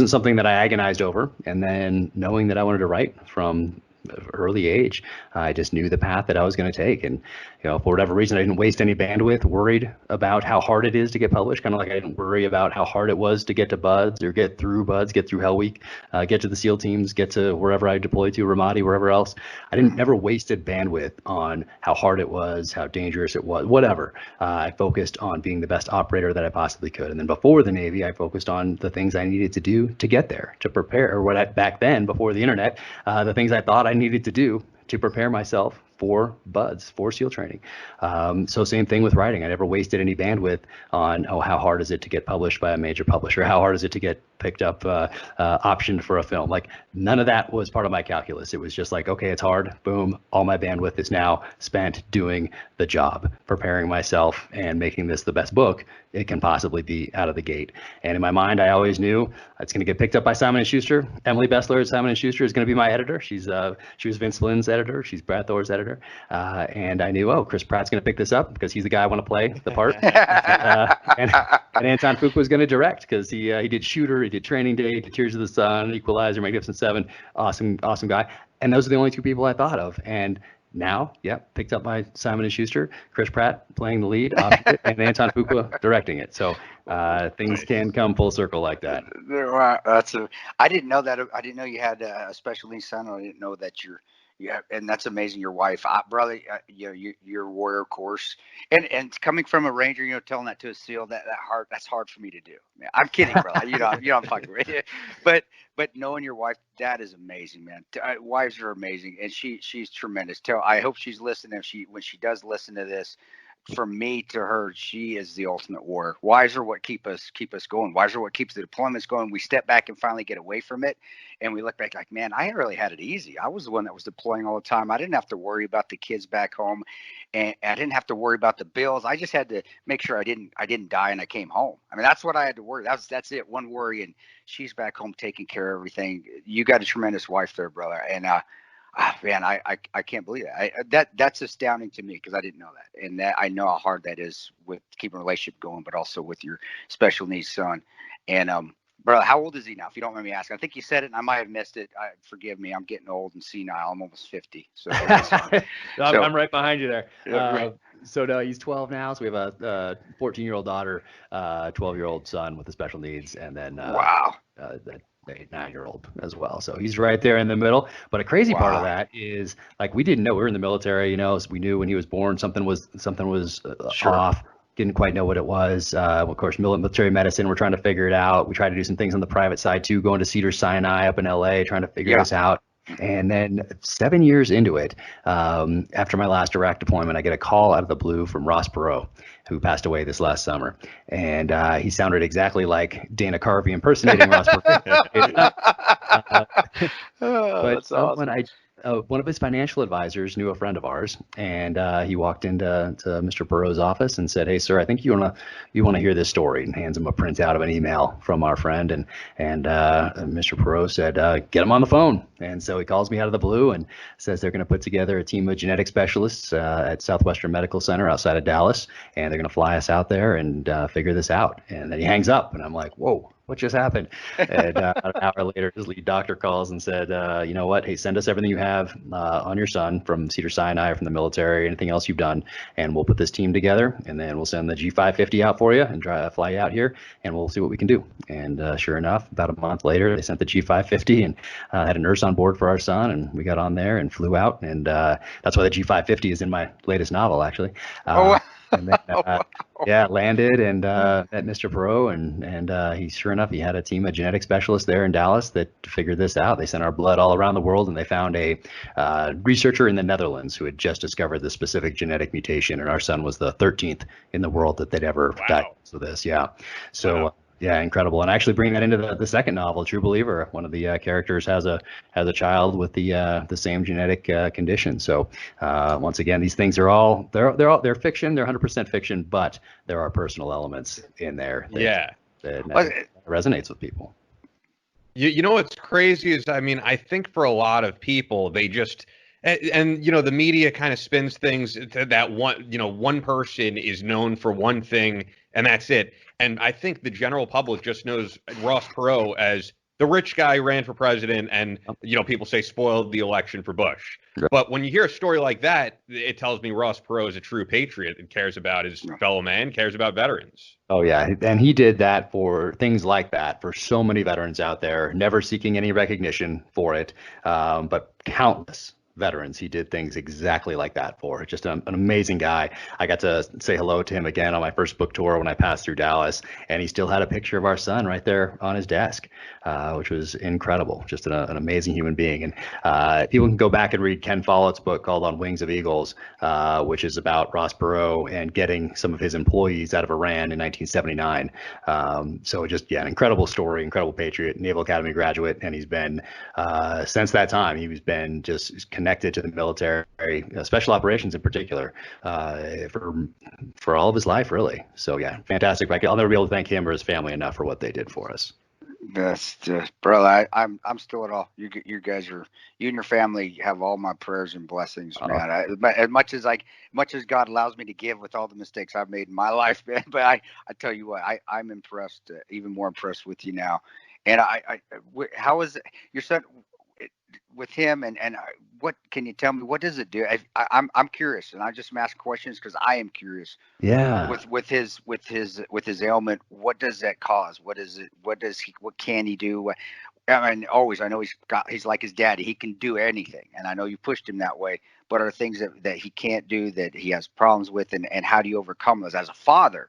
something that I agonized over. And then knowing that I wanted to write from early age, I just knew the path that I was going to take. And for whatever reason, I didn't waste any bandwidth worried about how hard it is to get published, kind of like I didn't worry about how hard it was to get to BUDS or get through Hell Week, get to the SEAL teams, get to wherever I deployed to, Ramadi, wherever else. I never wasted bandwidth on how hard it was, how dangerous it was, whatever. I focused on being the best operator that I possibly could. And then before the Navy, I focused on the things I needed to do to get there, to prepare, or back then, before the internet, the things I thought I needed to do to prepare myself for BUDS, for SEAL training. So same thing with writing. I never wasted any bandwidth on, how hard is it to get published by a major publisher? How hard is it to get picked up, optioned for a film? Like, none of that was part of my calculus. It was just like, okay, it's hard. Boom. All my bandwidth is now spent doing the job, preparing myself and making this the best book it can possibly be out of the gate. And in my mind, I always knew it's going to get picked up by Simon & Schuster. Emily Bessler at Simon & Schuster is going to be my editor. She was Vince Lynn's editor. She's Brad Thor's editor. And I knew, Chris Pratt's going to pick this up because he's the guy I want to play the part. and Anton Fuqua was going to direct because he did Shooter, he did Training Day, he did Tears of the Sun, Equalizer, Magnificent Seven. Awesome guy. And those are the only 2 people I thought of. And now, picked up by Simon & Schuster, Chris Pratt playing the lead, and Anton Fuqua directing it. So things can come full circle like that. I didn't know that. I didn't know you had a special needs son. I didn't know that and that's amazing. Your wife, brother, your warrior course, and coming from a Ranger, telling that to a SEAL, that's hard for me to do. Man, I'm kidding, brother. I'm fucking with you. But knowing your wife, that is amazing, man. Wives are amazing, and she's tremendous. I hope she's listening. When she does listen to this, from me to her, she is the ultimate warrior. Wives are what keep us going. Wives are what keeps the deployments going. We step back and finally get away from it, and we look back like, man, I really had it easy. I was the one that was deploying all the time. I didn't have to worry about the kids back home, and I didn't have to worry about the bills. I just had to make sure I didn't die and I came home. I mean, that's what I had to worry. That's it. One worry, and she's back home taking care of everything. You got a tremendous wife there, brother, and Man, I can't believe that. That's astounding to me because I didn't know that, and that I know how hard that is with keeping a relationship going, but also with your special needs son. And bro, how old is he now? If you don't mind me asking, I think you said it, and I might have missed it. Forgive me, I'm getting old and senile. I'm almost 50, so I'm right behind you there. Right. So no, he's 12 now. So we have a 14-year-old daughter, 12-year-old son with the special needs, and then Wow. the 9-year-old as well. So he's right there in the middle. But a crazy part of Wow. that is like we didn't know we were in the military. You know, so we knew when he was born something was Sure. off. Didn't quite know what it was. Of course, military medicine. We're trying to figure it out. We tried to do some things on the private side too, going to Cedars-Sinai up in LA, trying to figure this out. And then 7 years into it, after my last Iraq deployment, I get a call out of the blue from Ross Perot, who passed away this last summer. And he sounded exactly like Dana Carvey impersonating Ross Perot. But That's awesome. One of his financial advisors knew a friend of ours, and he walked into Mr. Perot's office and said, "Hey, sir, I think you wanna hear this story," and hands him a printout of an email from our friend. And Mr. Perot said, "Get him on the phone." And so he calls me out of the blue and says they're going to put together a team of genetic specialists at Southwestern Medical Center outside of Dallas, and they're going to fly us out there and figure this out. And then he hangs up, and I'm like, "Whoa, what just happened?" And an hour later, his lead doctor calls and said, "You know what? Hey, send us everything you have on your son from Cedars-Sinai or from the military, anything else you've done, and we'll put this team together, and then we'll send the G550 out for you and fly you out here, and we'll see what we can do." And sure enough, about a month later, they sent the G550 and had a nurse on board for our son, and we got on there and flew out. And that's why the G550 is in my latest novel, actually. And then, landed and met Mr. Perot, and he sure enough, he had a team of genetic specialists there in Dallas that figured this out. They sent our blood all around the world, and they found a researcher in the Netherlands who had just discovered this specific genetic mutation, and our son was the 13th in the world that they'd ever diagnosed with this. Yeah, so. Wow. Yeah, incredible. And actually bring that into the second novel, True Believer. One of the characters has a child with the same genetic condition. So once again, these things are all they're fiction. They're 100% fiction, but there are personal elements in there that resonates with people. You know what's crazy is, I mean, I think for a lot of people, they just and you know, the media kind of spins things that one person is known for one thing and that's it. And I think the general public just knows Ross Perot as the rich guy who ran for president, and people say spoiled the election for Bush. But when you hear a story like that, it tells me Ross Perot is a true patriot and cares about his fellow man, cares about veterans. Oh, yeah. And he did that for things like that for so many veterans out there, never seeking any recognition for it, but countless veterans he did things exactly like that for. Just an amazing guy. I got to say hello to him again on my first book tour when I passed through Dallas, and he still had a picture of our son right there on his desk, which was incredible. Just an amazing human being. And people can go back and read Ken Follett's book called On Wings of Eagles, which is about Ross Perot and getting some of his employees out of Iran in 1979. So just, an incredible story, incredible patriot, Naval Academy graduate, and he's been, since that time, he's been just connected to the military, special operations in particular, for all of his life, really. So fantastic. I'll never be able to thank him or his family enough for what they did for us. That's just, bro. I'm still at all. You guys are, you and your family have all my prayers and blessings, man. As much as God allows me to give with all the mistakes I've made in my life, man. But I tell you what, I'm impressed, even more impressed with you now. And how is your son with him, and what can you tell me? What does it do? I'm curious, and I just ask questions because I am curious. Yeah. With his ailment, what does that cause? What can he do? I mean, I know he's like his daddy. He can do anything, and I know you pushed him that way. But are things that he can't do, that he has problems with, and how do you overcome those as a father?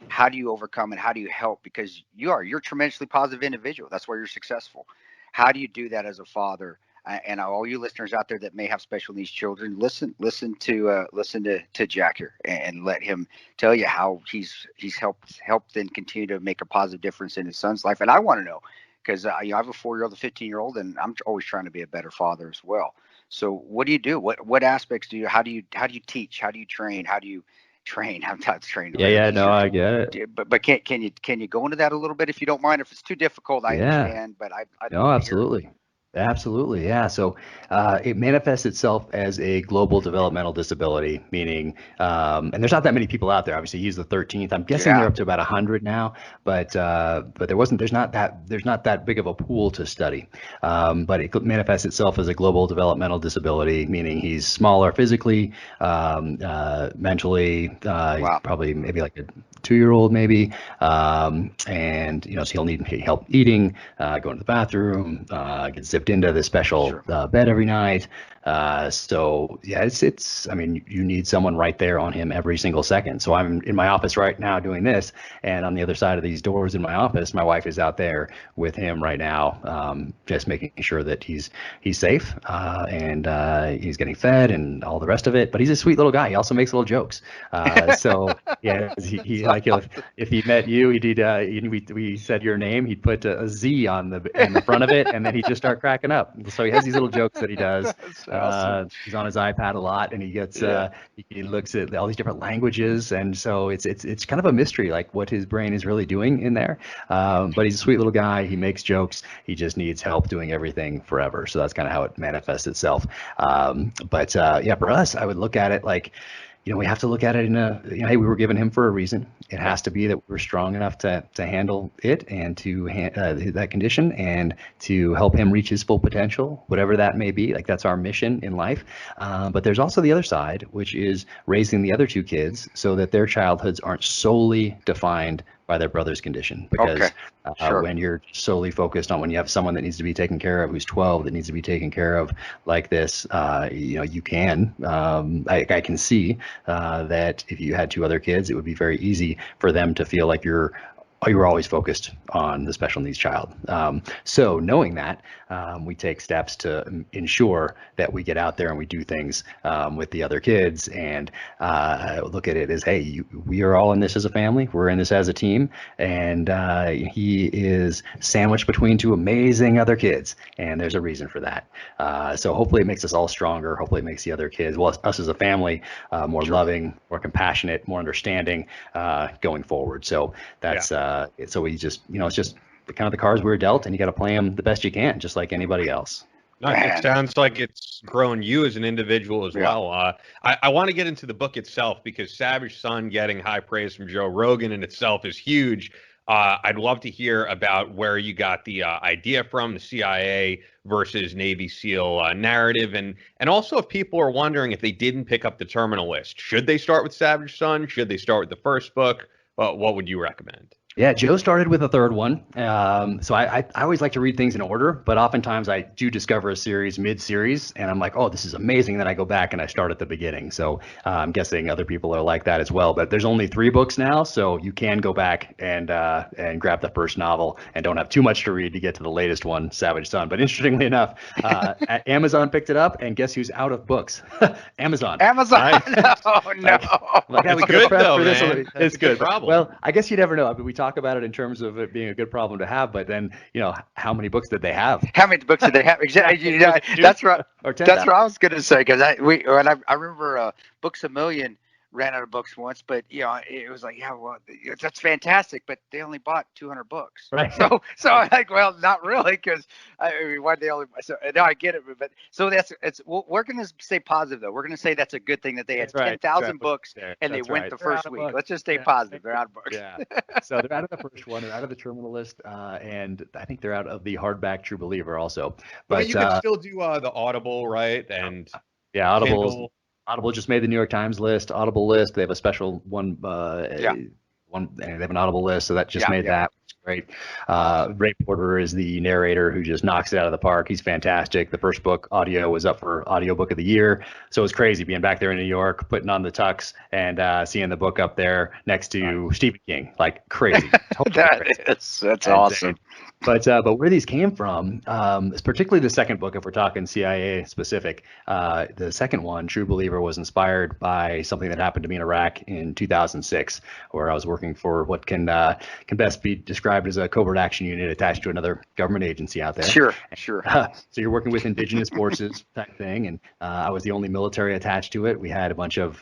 How do you overcome and how do you help? Because you're a tremendously positive individual. That's why you're successful. How do you do that as a father? And all you listeners out there that may have special needs children, listen to Jack here, and let him tell you how he's helped and continue to make a positive difference in his son's life. And I want to know, because I have a 4-year-old, a 15-year-old, and I'm always trying to be a better father as well. So what do you do? What aspects do you? How do you teach? How do you train? How do you train? I'm not trained. No, I get it. But can you go into that a little bit if you don't mind? If it's too difficult, I understand. But I no, absolutely. Absolutely, yeah. So it manifests itself as a global developmental disability, meaning, and there's not that many people out there. Obviously, he's the 13th. I'm guessing they're Yeah. up to about 100 now, but there's not that big of a pool to study. But it manifests itself as a global developmental disability, meaning he's smaller physically, mentally, Wow. probably maybe like a 2-year-old maybe, and so he'll need help eating, going to the bathroom, get zipped into this special Sure. bed every night. So yeah, it's. I mean, you need someone right there on him every single second. So I'm in my office right now doing this, and on the other side of these doors in my office, my wife is out there with him right now, just making sure that he's safe, and he's getting fed and all the rest of it. But he's a sweet little guy. He also makes little jokes. So yeah, he like if he met you, we said your name, he'd put a Z on the front of it, and then he'd just start cracking up. So he has these little jokes that he does. Awesome. He's on his iPad a lot, and he gets he looks at all these different languages, and so it's kind of a mystery, like what his brain is really doing in there. But he's a sweet little guy. He makes jokes. He just needs help doing everything forever. So that's kind of how it manifests itself. But yeah, for us, I would look at it like, we have to look at it in hey, we were given him for a reason. It has to be that we're strong enough to handle it and to that condition, and to help him reach his full potential, whatever that may be. Like, that's our mission in life. But there's also the other side, which is raising the other two kids so that their childhoods aren't solely defined by their brother's condition. Because Okay. Sure. when you're solely focused on, when you have someone that needs to be taken care of, who's 12, that needs to be taken care of like this, you can, I can see that if you had two other kids, it would be very easy for them to feel like you were always focused on the special needs child. So knowing that, we take steps to ensure that we get out there and we do things with the other kids, and look at it as, hey, we are all in this as a family. We're in this as a team, and he is sandwiched between two amazing other kids, and there's a reason for that. So hopefully it makes us all stronger. Hopefully it makes the other kids, well, us as a family, more loving, more compassionate, more understanding going forward. So that's so we just, it's just kind of the cards we're dealt, and you got to play them the best you can, just like anybody else. No, it sounds like it's grown you as an individual as well. I want to get into the book itself, because Savage Son getting high praise from Joe Rogan in itself is huge. I'd love to hear about where you got the idea from, the CIA versus Navy SEAL narrative, and also if people are wondering, if they didn't pick up the Terminal List, should they start with Savage Son? Should they start with the first book? What would you recommend? Yeah, Joe started with a third one. So I always like to read things in order, but oftentimes I do discover a series mid-series, and I'm like, oh, this is amazing. Then I go back and I start at the beginning. So I'm guessing other people are like that as well. But there's only 3 books now, so you can go back and grab the first novel and don't have too much to read to get to the latest one, Savage Son. But interestingly enough, Amazon picked it up, and guess who's out of books? Amazon. Amazon. No. Like, It's good though, this. man. It's good. Problem. Well, I guess you never know. I mean, we talk about it in terms of it being a good problem to have, but then, how many books did they have? How many books did they have? Exactly. That's right. Or 10. That's what I was going to say, because I remember Books a Million ran out of books once, but it was like, yeah, well, that's fantastic, but they only bought 200 books. Right. So I'm like, well, not really, because why they only? So no, I get it, but so we're going to stay positive though. We're going to say that's a good thing that they had 10,000 books and they went the first week. Let's just stay positive. They're out of books. Yeah. So they're out of the first one. They're out of the Terminal List, and I think they're out of the hardback True Believer also. But you can still do the Audible, right? And yeah, Kindle. Audible just made the New York Times list, Audible list. They have a special one. They have an Audible list, so that just made that. Which is great. Ray Porter is the narrator who just knocks it out of the park. He's fantastic. The first book, audio, was up for Audiobook of the Year. So it was crazy being back there in New York, putting on the tux, and seeing the book up there next to Stephen King. Like, crazy. Totally crazy. That's awesome. But where these came from, particularly the second book, if we're talking CIA specific, the second one, True Believer, was inspired by something that happened to me in Iraq in 2006, where I was working for what can best be described as a covert action unit attached to another government agency out there. Sure. So you're working with indigenous forces type thing, and I was the only military attached to it. We had a bunch of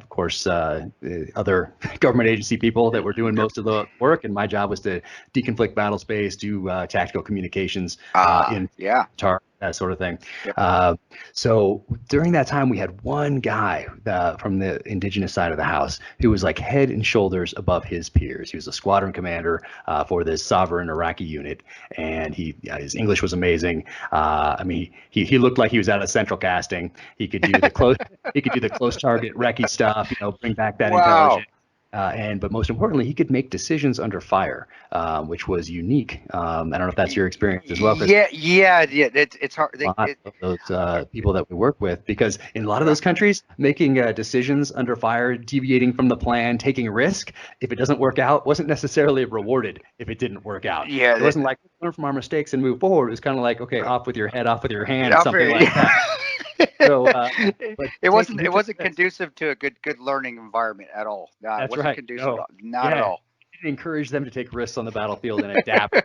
course, other government agency people that were doing most of the work, and my job was to deconflict battle space, do tactical communications in TAR that sort of thing. Yep. So during that time, we had one guy from the indigenous side of the house who was like head and shoulders above his peers. He was a squadron commander for this sovereign Iraqi unit, and his English was amazing. I mean, he looked like he was out of central casting. He could do the close target recce stuff, bring back that Wow. intelligence. But most importantly, he could make decisions under fire, which was unique. I don't know if that's your experience as well, Chris. Yeah. It's hard. A lot of those people that we work with, because in a lot of those countries, making decisions under fire, deviating from the plan, taking risk, if it doesn't work out, wasn't necessarily rewarded if it didn't work out. Yeah, it wasn't like learn from our mistakes and move forward. It was kind of like, okay, off with your head, off with your hand, Yeah, something like that. So it wasn't conducive to a good learning environment at all. No, That's it wasn't right. conducive. No. Not at all. Didn't encourage them to take risks on the battlefield and adapt.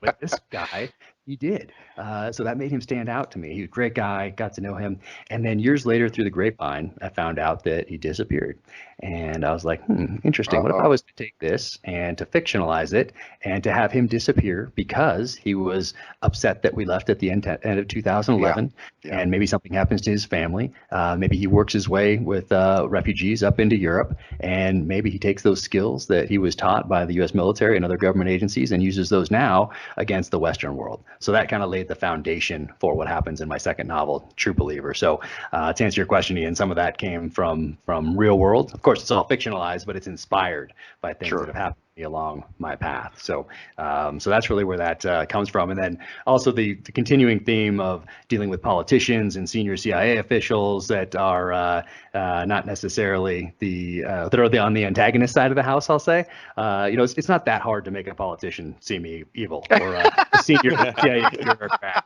But this guy, he did. So that made him stand out to me. He was a great guy, got to know him. And then years later through the grapevine, I found out that he disappeared. And I was like, interesting. What if I was to take this and to fictionalize it and to have him disappear because he was upset that we left at the end of 2011, and maybe something happens to his family. Maybe he works his way with refugees up into Europe, and maybe he takes those skills that he was taught by the U.S. military and other government agencies and uses those now against the Western world. So that kind of laid the foundation for what happens in my second novel, True Believer. So to answer your question, Ian, some of that came from real world. Of course, it's all fictionalized, but it's inspired by things that have happened to me along my path. So so that's really where that comes from. And then also the continuing theme of dealing with politicians and senior CIA officials that are not necessarily that are on the antagonist side of the house, I'll say. It's not that hard to make a politician seem evil, or a senior CIA bureaucrat,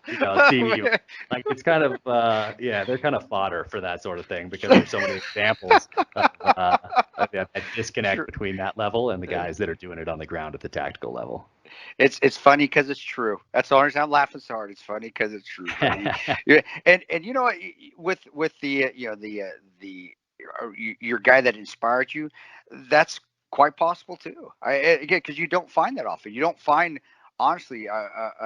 seem evil. Like, it's kind of, they're kind of fodder for that sort of thing, because there's so many examples of that disconnect between that level and the guys that are doing it on the ground at the tactical level. It's funny because it's true. That's the only reason I'm laughing so hard. It's funny because it's true. And you know what, with the your guy that inspired you, that's quite possible too. Again, because you don't find that often. You don't find, honestly,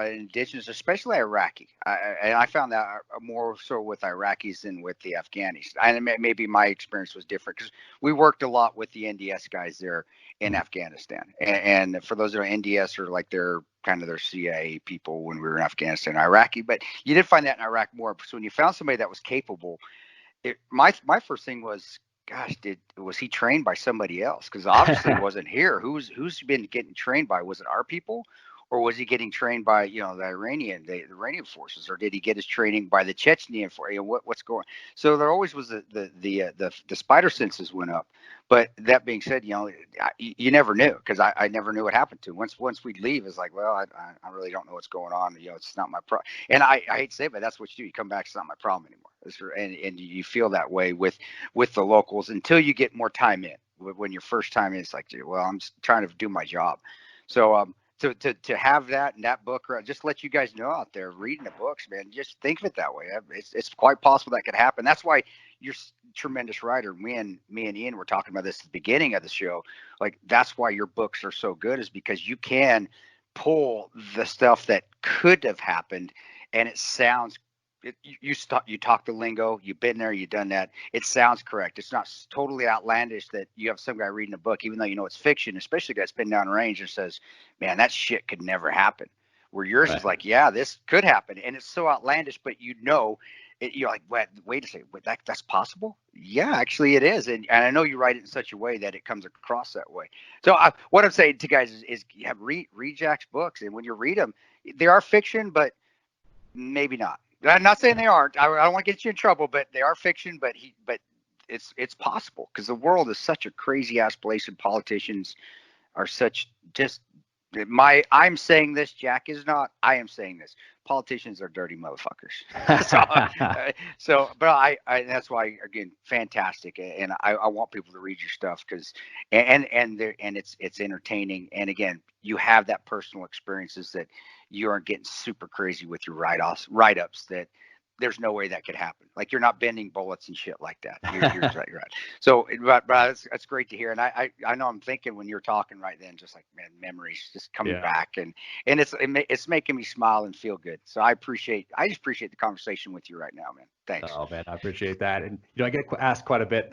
indigenous, especially Iraqi. And I found that more so with Iraqis than with the Afghanis. And maybe my experience was different because we worked a lot with the NDS guys there in Afghanistan. And for those that are NDS, are like their CIA people when we were in Afghanistan, Iraqi. But you did find that in Iraq more. So when you found somebody that was capable, my first thing was, gosh, was he trained by somebody else? Because obviously it wasn't here. Who's been getting trained by? Was it our people? Or was he getting trained by, the Iranian forces, or did he get his training by the Chechnyan forces? What's going? So there always was the spider senses went up. But that being said, you never knew, because I never knew what happened to him. Once we'd leave, it's like, well, I really don't know what's going on. It's not my problem. And I hate to say it, but that's what you do. You come back, it's not my problem anymore. And you feel that way with the locals until you get more time in. When your first time in, it's like, well, I'm just trying to do my job. So to have that and that book, just let you guys know out there reading the books, man, just think of it that way. It's quite possible that could happen. That's why you're a tremendous writer. Me and Ian were talking about this at the beginning of the show. Like, that's why your books are so good, is because you can pull the stuff that could have happened, and it sounds, you talk the lingo, you've been there, you've done that. It sounds correct. It's not totally outlandish that you have some guy reading a book, even though it's fiction, especially a guy that's been down range and says, man, that shit could never happen. Where yours is like, yeah, this could happen. And it's so outlandish, but you're like, wait a second, that's possible? Yeah, actually it is. And I know you write it in such a way that it comes across that way. So what I'm saying to guys is read Jack's books. And when you read them, they are fiction, but maybe not. I'm not saying they aren't. I don't want to get you in trouble, but they are fiction. But it's possible, because the world is such a crazy ass place, and politicians are such I'm saying this, Jack is not. I am saying this. Politicians are dirty motherfuckers. But that's why, again, fantastic, and I want people to read your stuff, because and it's entertaining, and again, you have that personal experiences that you aren't getting super crazy with your write-ups that there's no way that could happen. Like, you're not bending bullets and shit like that. You're right. You're right. So, but that's great to hear. And I know I'm thinking when you're talking right then, just like, man, memories just coming back, and it's making me smile and feel good. So I just appreciate the conversation with you right now, man. Thanks. Oh man, I appreciate that. And I get asked quite a bit.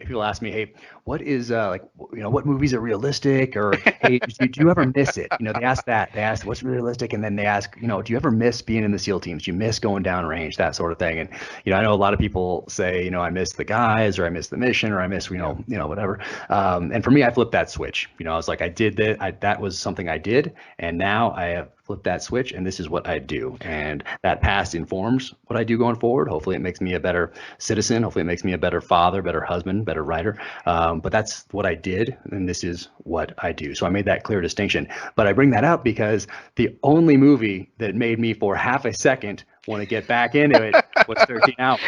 People ask me, hey, what is what movies are realistic, or hey, do you ever miss it? They ask that. They ask what's realistic, and then they ask, do you ever miss being in the SEAL teams? Do you miss going down range, that sort of thing? And I know a lot of people say, I miss the guys, or I miss the mission, or I miss whatever. And for me, I flipped that switch. I was like, I did that. That was something I did, and now I have flip that switch, and this is what I do. And that past informs what I do going forward. Hopefully it makes me a better citizen. Hopefully it makes me a better father, better husband, better writer. But that's what I did, and this is what I do. So I made that clear distinction. But I bring that up because the only movie that made me for half a second want to get back into it was 13 Hours.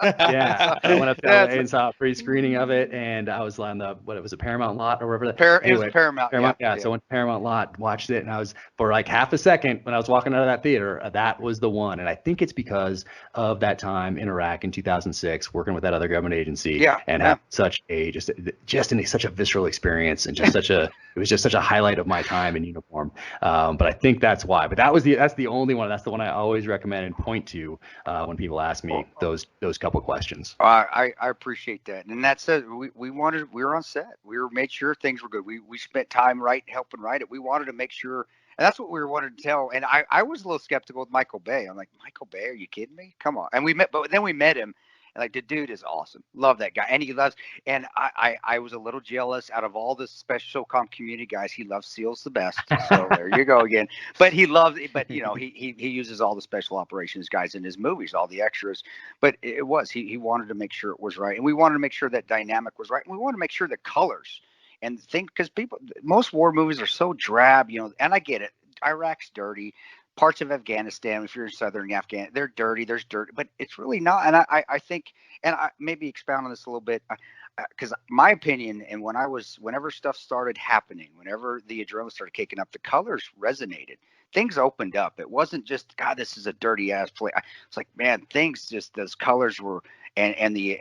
I went up to LA and saw a pre-screening of it, and I was on the Paramount lot or whatever. It was Paramount. Yeah. So I went to Paramount lot, watched it, and I was, for like half a second when I was walking out of that theater, that was the one. And I think it's because of that time in Iraq in 2006, working with that other government agency, and have such a such a visceral experience, and just it was just such a highlight of my time in uniform. But I think that's why. But that's the only one. That's the one I always recommend and point to when people ask me those couple questions. I appreciate that, and that's it. We were on set. We made sure things were good. We spent time helping write it. We wanted to make sure, and that's what we wanted to tell. And I was a little skeptical with Michael Bay. I'm like, Michael Bay, are you kidding me? Come on. And then we met him. Like, the dude is awesome. Love that guy. And he loves, and I was a little jealous. Out of all the special SOCOM community guys, he loves SEALs the best. So there you go again. But he uses all the special operations guys in his movies, all the extras. But he wanted to make sure it was right. And we wanted to make sure that dynamic was right. And we wanted to make sure the colors and because most war movies are so drab, and I get it. Iraq's dirty. Parts of Afghanistan, if you're in southern Afghanistan, they're dirty. There's dirt, but it's really not. And I think, and I maybe expound on this a little bit, because my opinion, and whenever stuff started happening, whenever the adrenaline started kicking up, the colors resonated. Things opened up. It wasn't just, God, this is a dirty ass play. It's like, man, those colors were, and the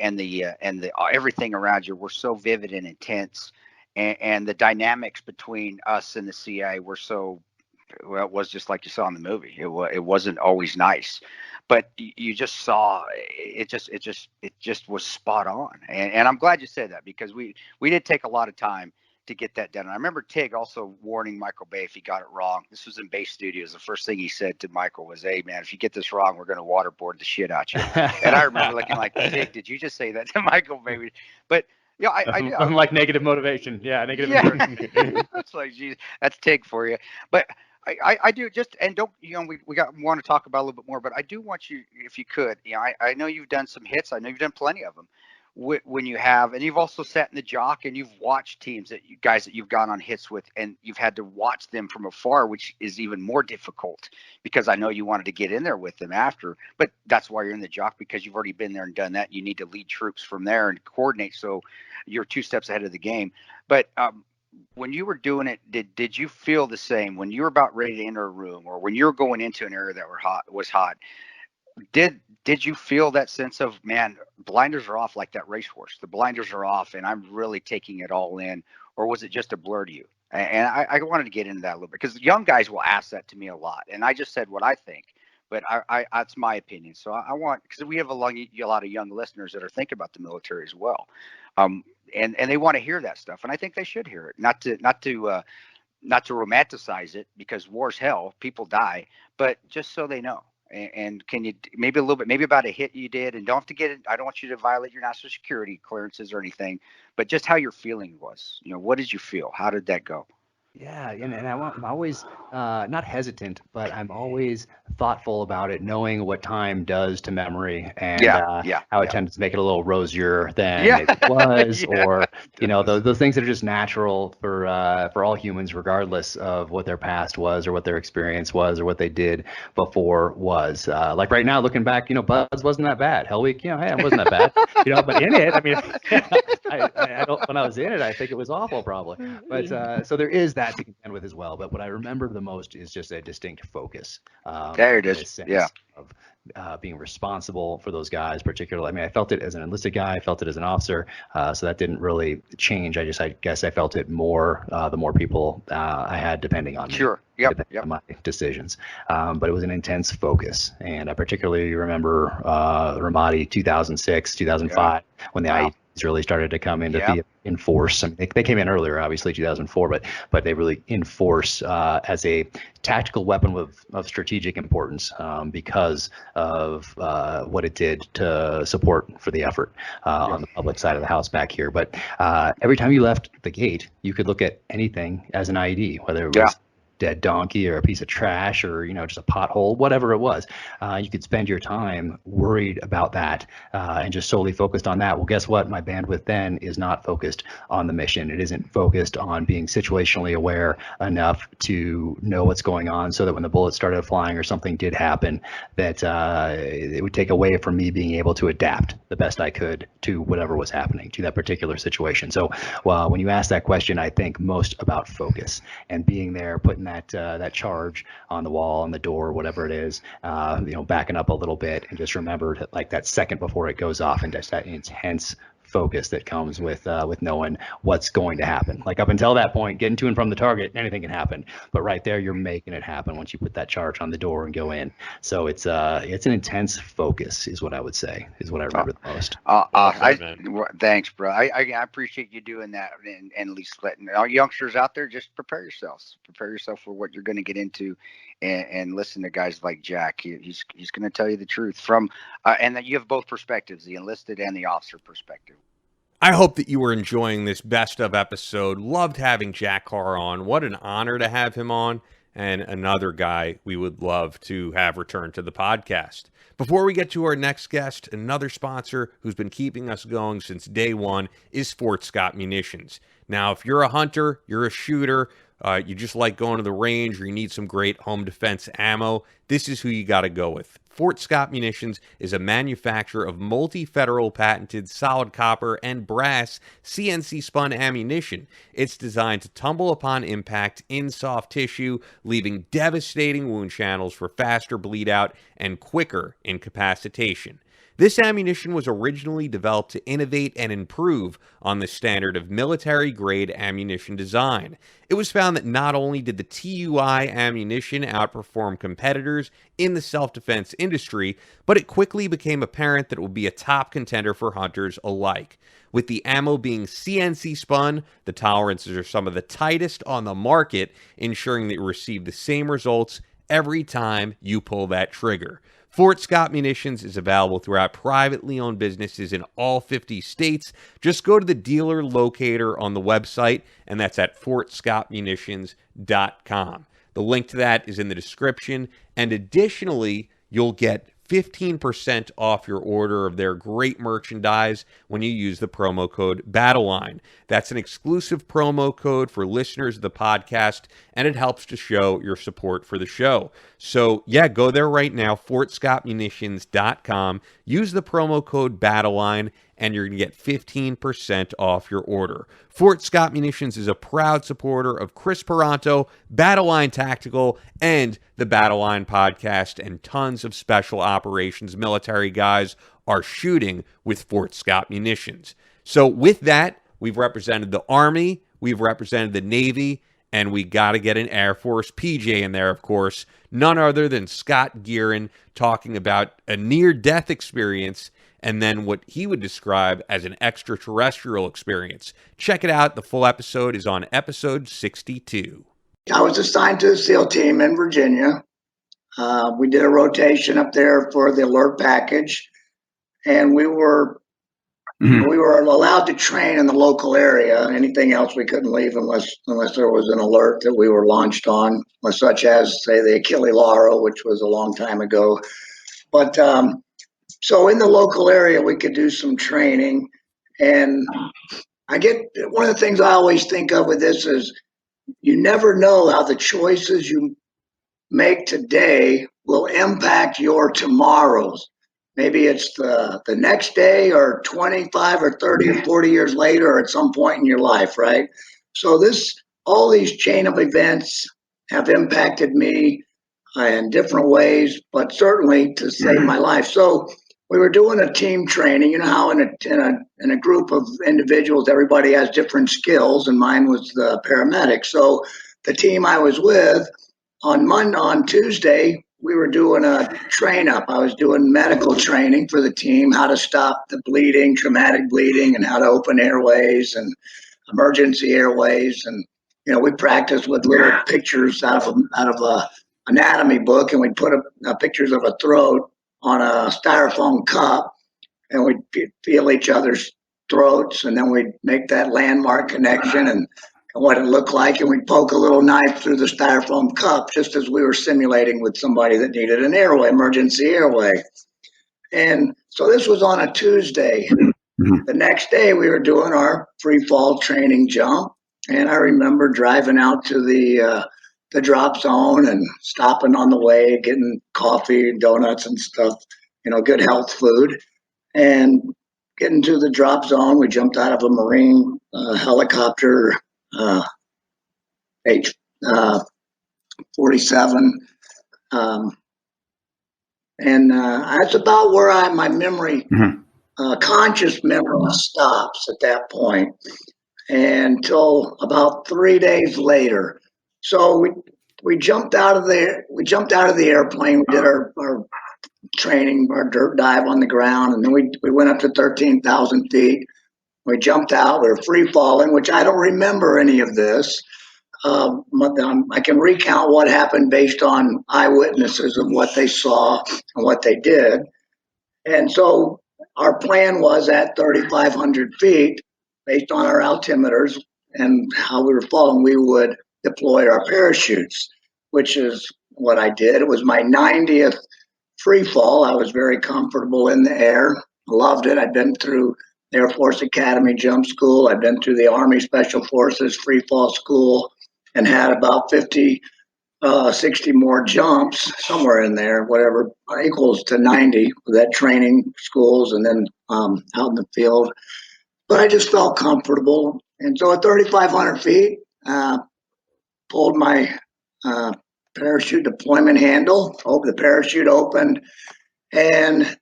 everything around you were so vivid and intense, and the dynamics between us and the CIA were so. Well, it was just like you saw in the movie. It wasn't always nice, but you just saw it. Just was spot on. And I'm glad you said that, because we did take a lot of time to get that done. And I remember Tig also warning Michael Bay if he got it wrong. This was in Bay Studios. The first thing he said to Michael was, "Hey man, if you get this wrong, we're going to waterboard the shit out you." And I remember looking like, Tig, did you just say that to Michael Bay? But yeah, I'm like negative motivation. Yeah, negative motivation. That's like, geez, that's Tig for you. But I do just, and don't, we want to talk about a little bit more, but I do want you, if you could, I know you've done some hits. I know you've done plenty of them when you have, and you've also sat in the jock and you've watched teams that you've gone on hits with, and you've had to watch them from afar, which is even more difficult, because I know you wanted to get in there with them after, but that's why you're in the jock, because you've already been there and done that. You need to lead troops from there and coordinate. So you're 2 steps ahead of the game. But, when you were doing it, did you feel the same when you were about ready to enter a room, or when you were going into an area that was hot? Did you feel that sense of, man, blinders are off, like that racehorse? The blinders are off, and I'm really taking it all in, or was it just a blur to you? And I wanted to get into that a little bit, because young guys will ask that to me a lot, and I just said what I think, but I that's my opinion. So I want, because we have a lot of young listeners that are thinking about the military as well. And they want to hear that stuff, and I think they should hear it. Not to romanticize it, because war's hell, people die, but just so they know. And can you maybe a little bit, maybe about a hit you did, and don't have to get it. I don't want you to violate your national security clearances or anything, but just how your feeling was. What did you feel? How did that go? Yeah, and I'm always not hesitant, but I'm always thoughtful about it, knowing what time does to memory, and how it tends to make it a little rosier than it was, or those things that are just natural for all humans, regardless of what their past was, or what their experience was, or what they did before was. Like right now, looking back, Buzz wasn't that bad. Hell Week, hey, it wasn't that bad. But in it, I mean, I don't, when I was in it, I think it was awful, probably. But so there is that that to contend with as well. But what I remember the most is just a distinct focus. There it a is. sense Yeah. of being responsible for those guys, particularly. I mean, I felt it as an enlisted guy. I felt it as an officer. So that didn't really change. I guess I felt it more the more people I had depending on me. Sure. Yep. Depending on my decisions. But it was an intense focus. And I particularly remember Ramadi 2006, 2005, when the IEDs really started to come into the in force. I mean, they came in earlier, obviously 2004, but they really in force as a tactical weapon of strategic importance because of what it did to support for the effort on the public side of the house back here. But every time you left the gate, you could look at anything as an IED, whether it was dead donkey or a piece of trash or just a pothole, whatever it was. You could spend your time worried about that and just solely focused on that. Well, guess what? My bandwidth then is not focused on the mission. It isn't focused on being situationally aware enough to know what's going on, so that when the bullets started flying or something did happen, that it would take away from me being able to adapt the best I could to whatever was happening, to that particular situation. So when you ask that question, I think most about focus and being there, putting that charge on the wall, on the door, whatever it is, backing up a little bit and just remember like that second before it goes off, and just that intense focus that comes with knowing what's going to happen. Like up until that point, getting to and from the target, anything can happen. But right there, you're making it happen once you put that charge on the door and go in. So it's an intense focus, is what I would say, is what I remember the most. Thanks, bro. I appreciate you doing that, and at least letting our youngsters out there, just prepare yourselves. Prepare yourself for what you're going to get into, and listen to guys like Jack. He's going to tell you the truth from, and that you have both perspectives, the enlisted and the officer perspective. I hope that you were enjoying this best of episode. Loved having Jack Carr on. What an honor to have him on, and another guy we would love to have return to the podcast. Before we get to our next guest, another sponsor who's been keeping us going since day one is Fort Scott Munitions. Now, if you're a hunter, you're a shooter, you just like going to the range, or you need some great home defense ammo, this is who you got to go with. Fort Scott Munitions is a manufacturer of multi-federal patented solid copper and brass CNC spun ammunition. It's designed to tumble upon impact in soft tissue, leaving devastating wound channels for faster bleed out and quicker incapacitation. This ammunition was originally developed to innovate and improve on the standard of military-grade ammunition design. It was found that not only did the TUI ammunition outperform competitors in the self-defense industry, but it quickly became apparent that it would be a top contender for hunters alike. With the ammo being CNC spun, the tolerances are some of the tightest on the market, ensuring that you receive the same results every time you pull that trigger. Fort Scott Munitions is available throughout privately owned businesses in all 50 states. Just go to the dealer locator on the website, and that's at fortscottmunitions.com. The link to that is in the description, and additionally, you'll get 15% off your order of their great merchandise when you use the promo code Battleline. That's an exclusive promo code for listeners of the podcast, and it helps to show your support for the show. So yeah, go there right now, fortscottmunitions.com. Use the promo code Battleline, and you're going to get 15% off your order. Fort Scott Munitions is a proud supporter of Chris Peranto, Battleline Tactical, and the Battleline Podcast, and tons of special operations military guys are shooting with Fort Scott Munitions. So with that, we've represented the Army, we've represented the Navy, and we got to get an Air Force PJ in there, of course. None other than Scott Gearin talking about a near-death experience and then what he would describe as an extraterrestrial experience. Check it out. The full episode is on episode 62. I was assigned to the SEAL team in Virginia. We did a rotation up there for the alert package, and we were allowed to train in the local area. Anything else we couldn't leave unless there was an alert that we were launched on, such as, say, the Achille Lauro, which was a long time ago. But so in the local area, we could do some training. And one of the things I always think of with this is you never know how the choices you make today will impact your tomorrows. Maybe it's the next day or 25 or 30 or 40 years later or at some point in your life, right? So this all these chain of events have impacted me in different ways, but certainly to save my life. So we were doing a team training. You know how in a group of individuals, everybody has different skills, and mine was the paramedic. So the team I was with on Tuesday, we were doing a train up. I was doing medical training for the team, how to stop the bleeding, traumatic bleeding, and how to open airways and emergency airways. And we practiced with little pictures out of a anatomy book, and we'd put pictures of a throat on a styrofoam cup, and we'd feel each other's throats, and then we'd make that landmark connection and what it looked like, and we'd poke a little knife through the styrofoam cup just as we were simulating with somebody that needed an airway, emergency airway. And so this was on a Tuesday. The next day we were doing our free fall training jump, and I remember driving out to the drop zone and stopping on the way, getting coffee and donuts and stuff, good health food. And getting to the drop zone, we jumped out of a Marine helicopter, H-47. And that's about where my memory, conscious memory stops at that point until about 3 days later. So we jumped out of the airplane. We did our training, our dirt dive on the ground, and then we went up to 13,000 feet. We jumped out. We were free falling, which I don't remember any of this. I can recount what happened based on eyewitnesses of what they saw and what they did. And so our plan was at 3,500 feet, based on our altimeters and how we were falling, we would deploy our parachutes, which is what I did. It was my 90th free fall. I was very comfortable in the air. Loved it. I'd been through Air Force Academy jump school. I'd been through the Army Special Forces free fall school and had about 50, 60 more jumps, somewhere in there, whatever equals to 90 with that training schools and then out in the field. But I just felt comfortable. And so at 3,500 feet, pulled my parachute deployment handle, the parachute opened, and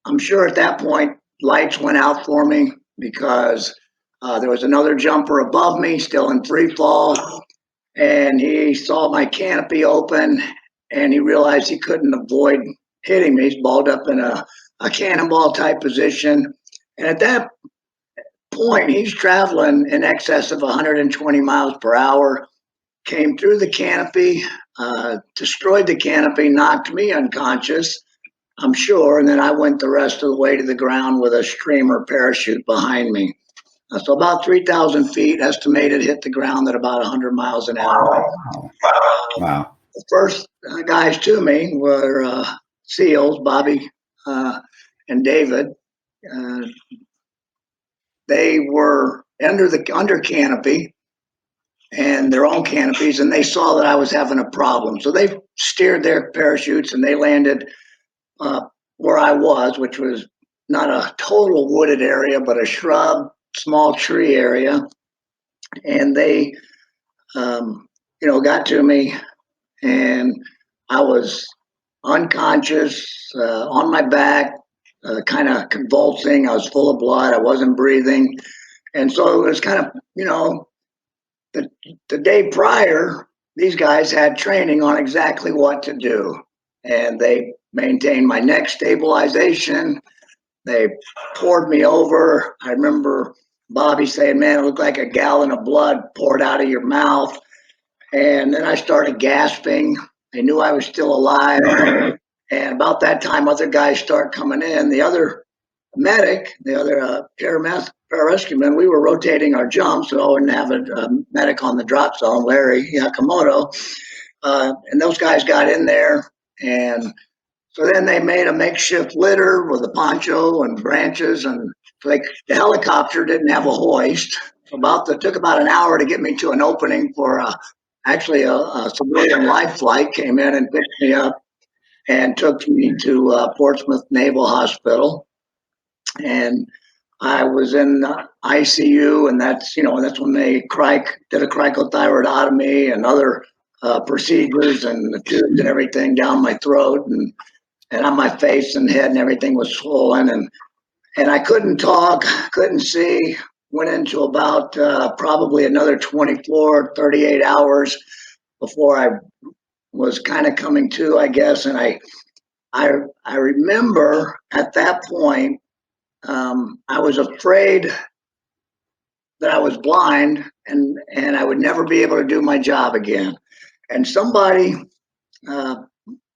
I'm sure at that point lights went out for me because there was another jumper above me still in free fall, and he saw my canopy open and he realized he couldn't avoid hitting me. He's balled up in a cannonball type position, and at that point he's traveling in excess of 120 miles per hour. Came through the canopy, destroyed the canopy, knocked me unconscious, I'm sure, and then I went the rest of the way to the ground with a streamer parachute behind me. So about 3,000 feet, estimated, hit the ground at about 100 miles an hour. Wow. The first guys to me were SEALs, Bobby and David. They were under canopy and their own canopies, and they saw that I was having a problem. So they steered their parachutes and they landed where I was, which was not a total wooded area, but a shrub, small tree area. And they, got to me, and I was unconscious, on my back, kind of convulsing. I was full of blood. I wasn't breathing. And so it was kind of, the day prior, these guys had training on exactly what to do. And they maintained my neck stabilization. They poured me over. I remember Bobby saying, "Man, it looked like a gallon of blood poured out of your mouth." And then I started gasping. They knew I was still alive. And about that time, other guys start coming in. The other medic, the other pararescueman, we were rotating our jumps, so I wouldn't have a medic on the drop zone, Larry Yakamoto. And those guys got in there. And so then they made a makeshift litter with a poncho and branches. And the helicopter didn't have a hoist. Took about an hour to get me to an opening for actually a civilian life flight came in and picked me up and took me to Portsmouth Naval Hospital. And I was in the ICU, and that's when they did a cricothyroidotomy and other procedures, and the tubes and everything down my throat and on my face and head, and everything was swollen, and I couldn't talk, couldn't see. Went into about probably another 24, 38 hours before I was kind of coming to, I guess. And I remember at that point, I was afraid that I was blind and I would never be able to do my job again. And somebody,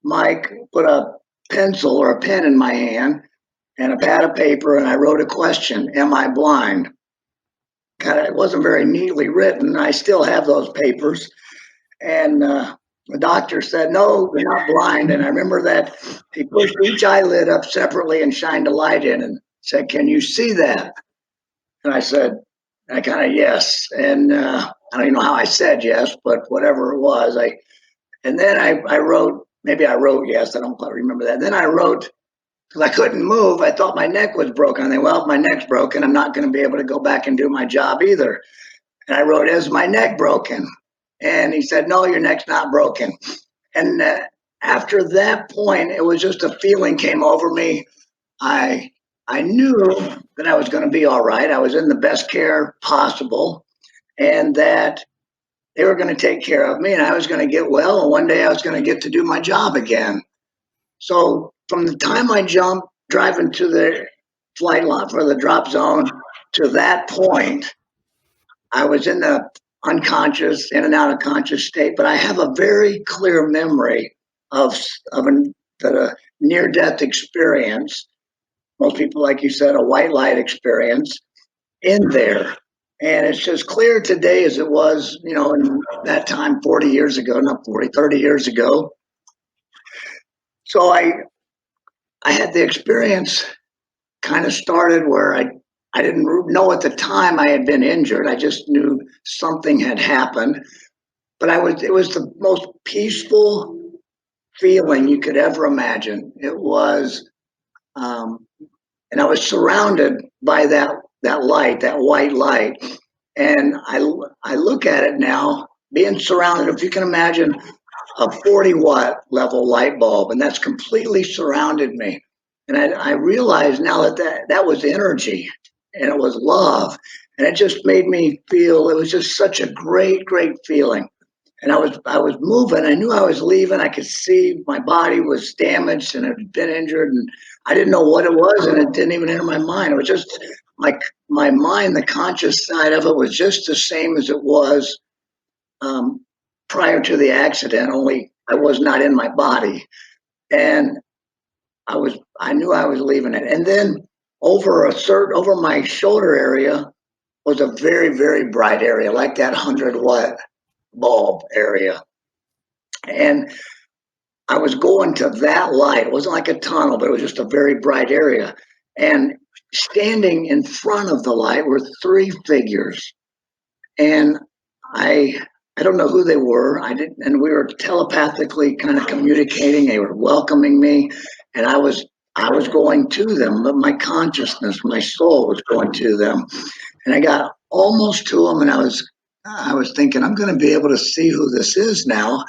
Mike, put a pencil or a pen in my hand and a pad of paper, and I wrote a question: Am I blind? It wasn't very neatly written. I still have those papers. And the doctor said, "No, you're not blind." And I remember that he pushed each eyelid up separately and shined a light in and said, "Can you see that?" And I said, yes. And I don't even know how I said yes, but whatever it was, and then I wrote, maybe I wrote yes. I don't quite remember that. Then I wrote, because I couldn't move. I thought my neck was broken. I think, well, if my neck's broken, I'm not going to be able to go back and do my job either. And I wrote, "Is my neck broken?" And he said, "No, your neck's not broken." And after that point, it was just a feeling came over me. I knew that I was going to be all right. I was in the best care possible, and that they were going to take care of me, and I was going to get well, and one day I was going to get to do my job again. So from the time I jumped driving to the flight lot for the drop zone to that point, I was in the unconscious, in and out of conscious state, but I have a very clear memory of a near-death experience. Most people, like you said, a white light experience in there. And it's as clear today as it was, in that time 40 years ago, not 40, 30 years ago. So I had the experience kind of started where I didn't know at the time I had been injured. I just knew something had happened. But it was the most peaceful feeling you could ever imagine. It was, and I was surrounded by that light, that white light. And I look at it now, being surrounded, if you can imagine a 40-watt level light bulb, and that's completely surrounded me. And I realize now that was energy, and it was love. And it just made me feel, it was just such a great, great feeling. And I was moving. I knew I was leaving. I could see my body was damaged and had been injured, and I didn't know what it was, and it didn't even enter my mind. It was just like my mind, the conscious side of it was just the same as it was prior to the accident, only I was not in my body. And I knew I was leaving it. And then over my shoulder area was a very, very bright area, like that 100-watt bulb area. And I was going to that light. It wasn't like a tunnel, but it was just a very bright area. And standing in front of the light were three figures. And I don't know who they were. And we were telepathically kind of communicating. They were welcoming me, and I was going to them. But my consciousness, my soul was going to them. And I got almost to them, and I was thinking, I'm going to be able to see who this is now.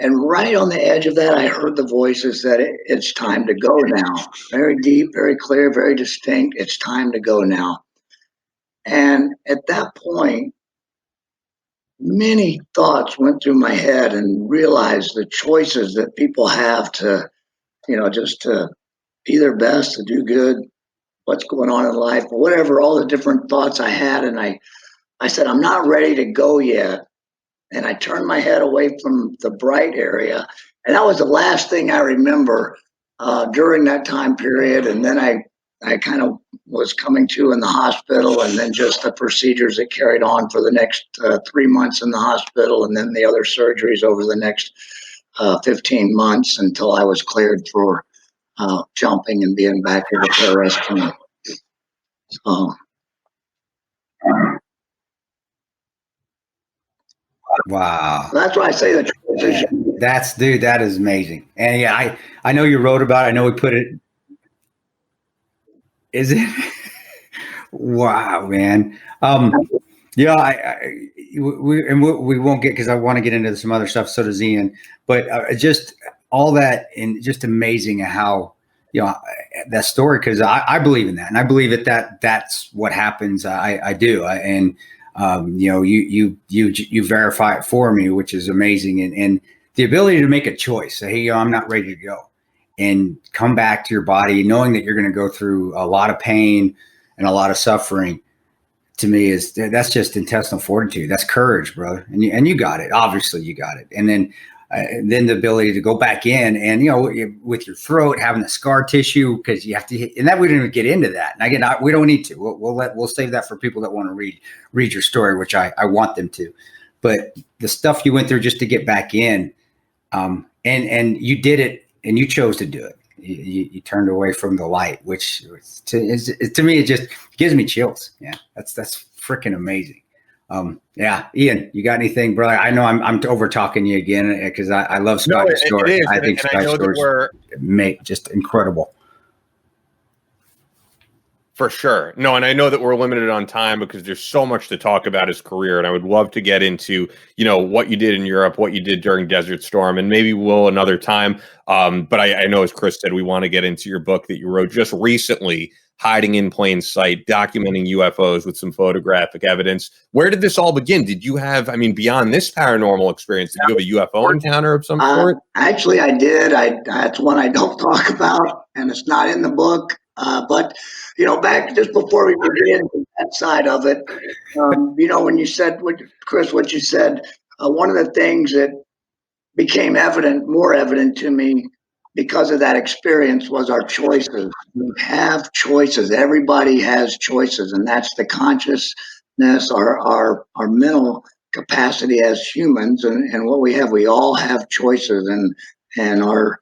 And right on the edge of that, I heard the voices that it's time to go now. Very deep, very clear, very distinct. It's time to go now. And at that point, many thoughts went through my head, and realized the choices that people have to, just to be their best, to do good, what's going on in life, whatever, all the different thoughts I had. And I said, I'm not ready to go yet. And I turned my head away from the bright area. And that was the last thing I remember during that time period. And then I kind of was coming to in the hospital, and then just the procedures that carried on for the next 3 months in the hospital, and then the other surgeries over the next 15 months until I was cleared for jumping and being back here at the rescue. So. Wow. That's why I say the transition. That is amazing. And yeah, I know you wrote about it. I know we put it. Is it? Wow, man. Yeah, we won't get, because I want to get into some other stuff. So does Ian, but just all that, and just amazing how, that story, because I believe in that, and I believe that's what happens. I do, and you verify it for me, which is amazing, and the ability to make a choice. Say, hey, I'm not ready to go, and come back to your body, knowing that you're going to go through a lot of pain and a lot of suffering. To me, that's just intestinal fortitude. That's courage, brother. And you got it. Obviously, you got it. And then the ability to go back in, and with your throat having the scar tissue, because you have to hit, and that we didn't even get into that. And again, we don't need to. We'll save that for people that want to read your story, which I want them to. But the stuff you went through just to get back in, and you did it, and you chose to do it. You turned away from the light, which to me, it just gives me chills. Yeah, that's freaking amazing. Yeah, Ian, you got anything, brother? I know I'm over talking you again, because I love Scott's story. I think Scott's story is just incredible. For sure. No, and I know that we're limited on time because there's so much to talk about his career, and I would love to get into, what you did in Europe, what you did during Desert Storm, and maybe we'll another time. But I know, as Chris said, we want to get into your book that you wrote just recently, Hiding in Plain Sight, documenting UFOs with some photographic evidence. Where did this all begin? Did you have, beyond this paranormal experience, did you have a UFO encounter of some sort? Actually, I did. That's one I don't talk about, and it's not in the book. But back just before we get into that side of it, when you said, Chris, what you said, one of the things that became more evident to me because of that experience was our choices. We have choices. Everybody has choices, and that's the consciousness, our mental capacity as humans, and what we have. We all have choices, and our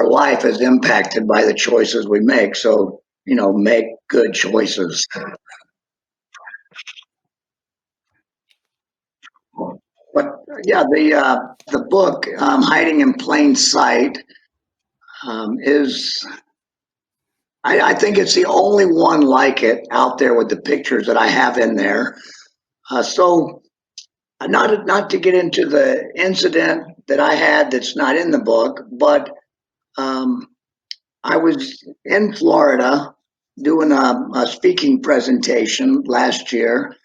life is impacted by the choices we make. So, make good choices. But yeah, the book, Hiding in Plain Sight, is, I think it's the only one like it out there with the pictures that I have in there. So not to get into the incident that I had that's not in the book, but I was in Florida doing a speaking presentation last year,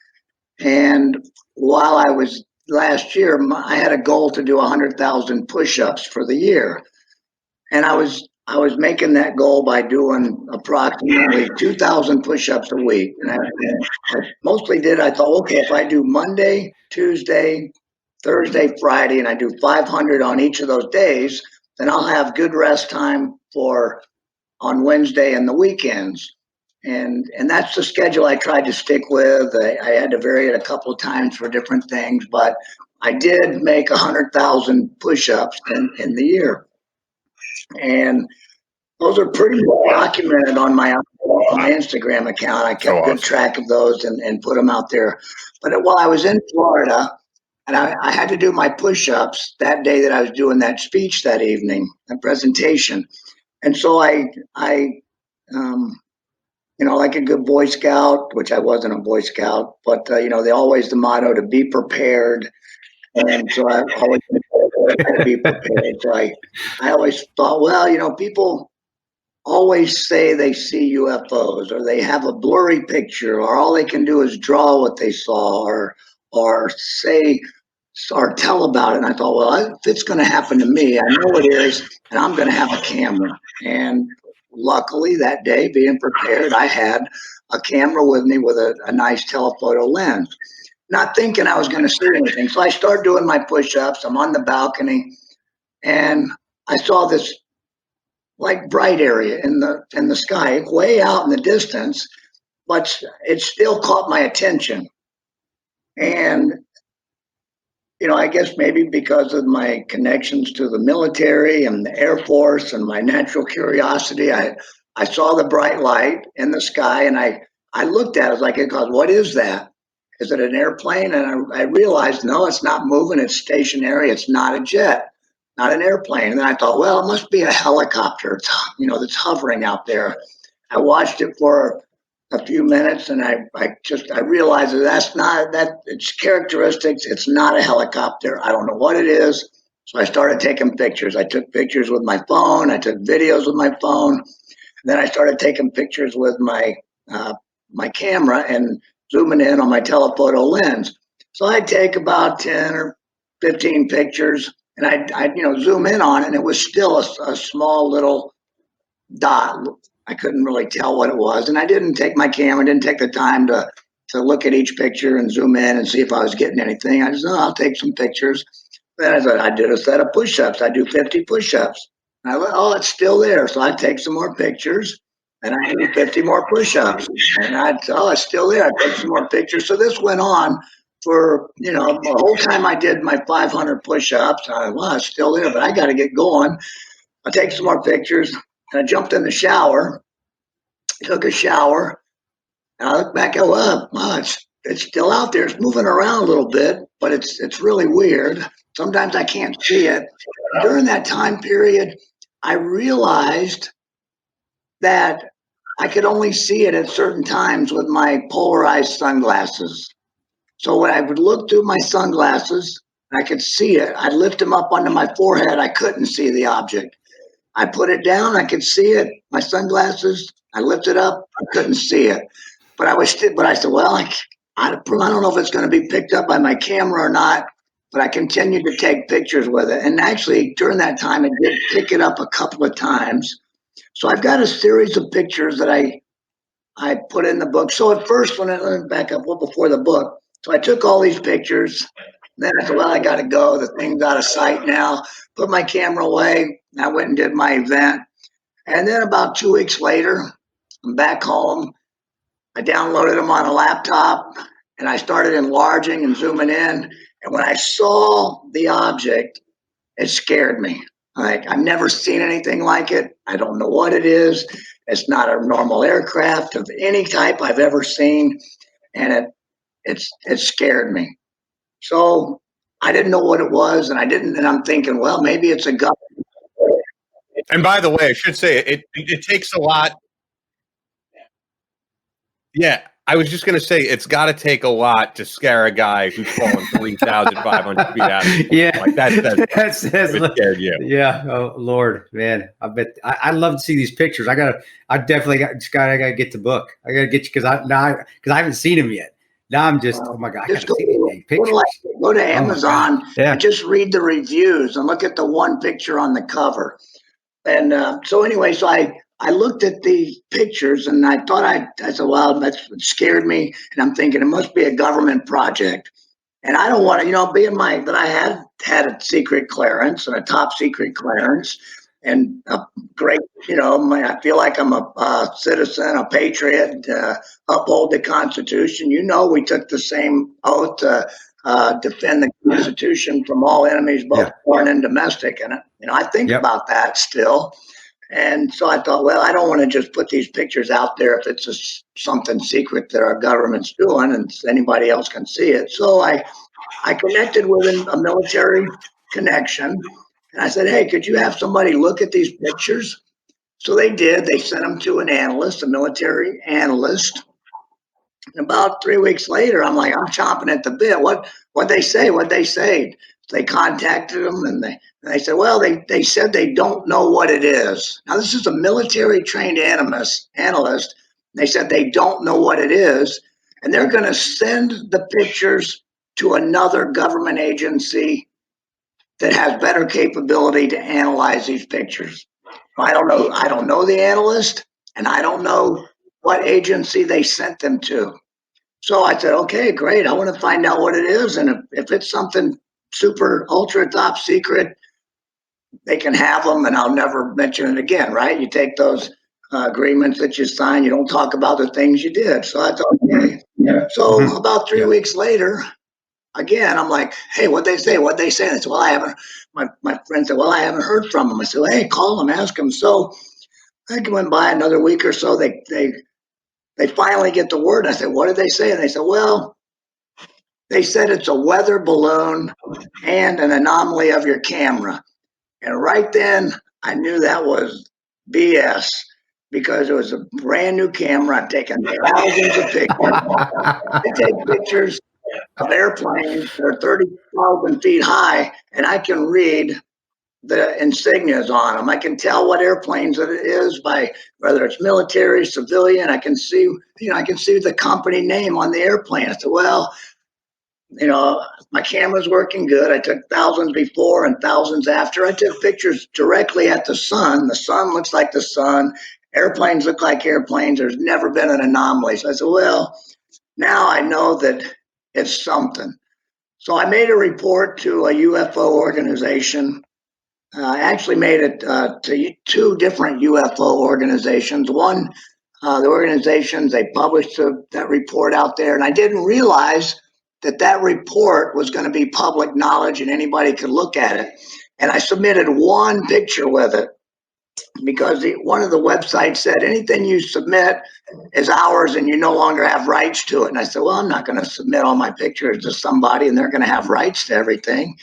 and while I was last year, I had a goal to do 100,000 push-ups for the year, and I was making that goal by doing approximately 2,000 push-ups a week. And I mostly did. I thought, okay, if I do Monday, Tuesday, Thursday, Friday, and I do 500 on each of those days, then I'll have good rest time on Wednesday and the weekends. And that's the schedule I tried to stick with. I had to vary it a couple of times for different things, but I did make 100,000 push-ups in the year. And those are pretty well documented on my Instagram account. I kept good track of those and put them out there. But while I was in Florida, and I had to do my push-ups that day that I was doing that speech that evening, that presentation. And so I like a good Boy Scout, which I wasn't a Boy Scout, but they always the motto to be prepared. And so I always had to be prepared. So I always thought, well, people always say they see UFOs, or they have a blurry picture, or all they can do is draw what they saw, or say or tell about it. And I thought, well, if it's going to happen to me, I know it is, and I'm going to have a camera. And luckily that day, being prepared, I had a camera with me with a nice telephoto lens, not thinking I was going to see anything. So I started doing my push-ups. I'm on the balcony, and I saw this like bright area in the sky, way out in the distance, but it still caught my attention. And I guess maybe because of my connections to the military and the Air Force and my natural curiosity, I saw the bright light in the sky, and I looked at it. I was like, what is that? Is it an airplane? And I realized, no, it's not moving. It's stationary. It's not a jet. not an airplane. And then I thought, well, it must be a helicopter, that's hovering out there. I watched it for a few minutes, and I realized that its characteristics. It's not a helicopter. I don't know what it is. So I started taking pictures. I took pictures with my phone. I took videos with my phone. And then I started taking pictures with my camera and zooming in on my telephoto lens. So I'd take about 10 or 15 pictures, and I'd zoom in on it, and it was still a small little dot. I couldn't really tell what it was, and I didn't take the time to look at each picture and zoom in and see if I was getting anything. I just, I'll take some pictures. Then I did a set of push-ups. I do 50 push-ups. And I went, oh, it's still there. So I take some more pictures, and I do 50 more push-ups. And it's still there. I take some more pictures. So this went on for, the whole time I did my 500 push-ups. It's still there, but I got to get going. I take some more pictures, and I jumped in the shower, took a shower, and I look back at, it's still out there. It's moving around a little bit, but it's really weird. Sometimes I can't see it. During that time period, I realized that I could only see it at certain times with my polarized sunglasses. So when I would look through my sunglasses, I could see it. I'd lift them up onto my forehead. I couldn't see the object. I put it down. I could see it. My sunglasses. I lifted up. I couldn't see it. But I said, well, I don't know if it's going to be picked up by my camera or not. But I continued to take pictures with it. And actually, during that time, it did pick it up a couple of times. So I've got a series of pictures that I put in the book. So at first, let me back up before the book. So I took all these pictures. Then I said, well, I got to go. The thing's out of sight now. Put my camera away. I went and did my event. And then about 2 weeks later, I'm back home. I downloaded them on a laptop, and I started enlarging and zooming in. And when I saw the object, it scared me. I've never seen anything like it. I don't know what it is. It's not a normal aircraft of any type I've ever seen. And it scared me. So I didn't know what it was, and I'm thinking, well, maybe it's a gun. And by the way, I should say it takes a lot. Yeah, I was just going to say it's got to take a lot to scare a guy who's fallen 3,500 feet out. Yeah, like that scared you. Yeah. Oh Lord, man, I bet I love to see these pictures. I definitely got to get the book. I got to get you because I haven't seen them yet. Now I'm just, oh my God, I got to see these pictures. Go to Amazon and just read the reviews and look at the one picture on the cover. And so I looked at the pictures, and I thought I said, well, that scared me. And I'm thinking it must be a government project. And I don't want to, being that I had a secret clearance and a top secret clearance and a great, I feel like I'm a citizen, a patriot, uphold the Constitution. We took the same oath to defend the Constitution from all enemies, both foreign and domestic. And, I think about that still. And so I thought, well, I don't want to just put these pictures out there if it's something secret that our government's doing and anybody else can see it. So I connected with a military connection, and I said, hey, could you have somebody look at these pictures? So they did. They sent them to an analyst, a military analyst. And about 3 weeks later, I'm like, I'm chomping at the bit. What'd they say? They contacted them, and they said, well, they said they don't know what it is. Now, this is a military trained analyst. They said they don't know what it is, and they're going to send the pictures to another government agency that has better capability to analyze these pictures. I don't know the analyst, and I don't know what agency they sent them to. So I said, okay, great. I want to find out what it is, and if it's something super ultra top secret, they can have them, and I'll never mention it again, right? You take those agreements that you sign, you don't talk about the things you did. So I thought, okay. So about 3 weeks later, again, I'm like, hey, what'd they say? They said, well, I haven't. My friend said, well, I haven't heard from them. I said, well, hey, call them, ask them. So I went by another week or so. They finally get the word. I said, what did they say? And they said, well, they said it's a weather balloon and an anomaly of your camera. And right then, I knew that was BS because it was a brand new camera. I've taken thousands of pictures. I take pictures of airplanes that are 30,000 feet high, and I can read the insignias on them. I can tell what airplanes it is by whether it's military, civilian. I can see, I can see the company name on the airplane. I said, well, my camera's working good. I took thousands before and thousands after. I took pictures directly at the sun. The sun looks like the sun. Airplanes look like airplanes. There's never been an anomaly. So I said, well, now I know that it's something. So I made a report to a UFO organization. I actually made it to two different UFO organizations. One, the organizations, they published that report out there, and I didn't realize that report was going to be public knowledge and anybody could look at it. And I submitted one picture with it because one of the websites said anything you submit is ours and you no longer have rights to it. And I said, well, I'm not going to submit all my pictures to somebody and they're going to have rights to everything.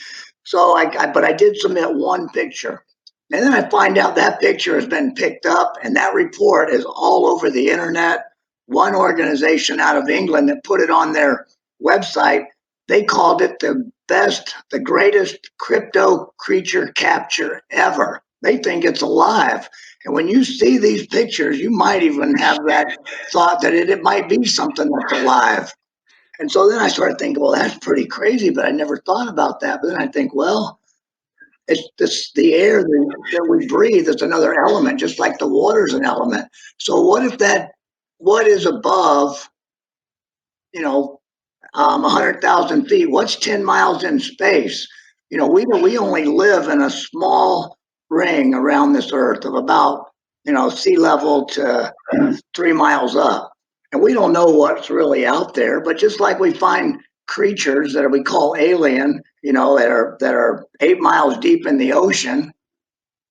So but I did submit one picture. And then I find out that picture has been picked up and that report is all over the internet. One organization out of England that put it on their website, they called it the greatest crypto creature capture ever. They think it's alive. And when you see these pictures, you might even have that thought that it might be something that's alive. And so then I started thinking, well, that's pretty crazy, but I never thought about that. But then I think, well, it's the air that we breathe is another element, just like the water's an element. So what is above, 100,000 feet? What's 10 miles in space? We only live in a small ring around this earth of about, sea level to 3 miles up. And we don't know what's really out there, but just like we find creatures that we call alien, that are 8 miles deep in the ocean,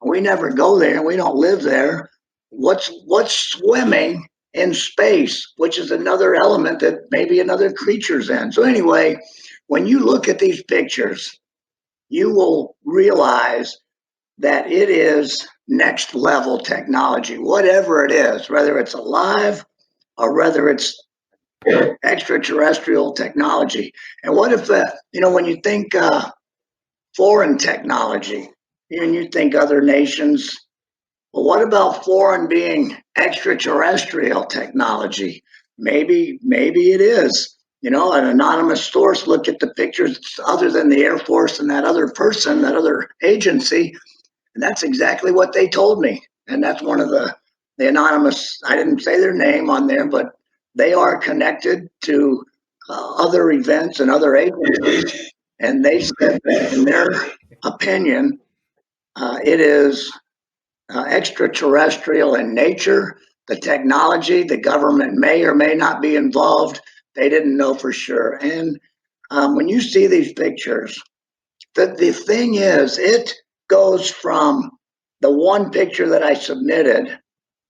we never go there and we don't live there. What's swimming in space, which is another element that maybe another creature's in. So anyway, when you look at these pictures, you will realize that it is next level technology, whatever it is, whether it's alive or whether it's extraterrestrial technology. And what if, when you think foreign technology, and you think other nations, well, what about foreign being extraterrestrial technology? Maybe it is. An anonymous source looked at the pictures other than the Air Force and that other person, that other agency, and that's exactly what they told me. And that's one of the anonymous, I didn't say their name on there, but they are connected to other events and other agencies. And they said that in their opinion, it is extraterrestrial in nature. The technology, the government may or may not be involved. They didn't know for sure. And when you see these pictures, the thing is, it goes from the one picture that I submitted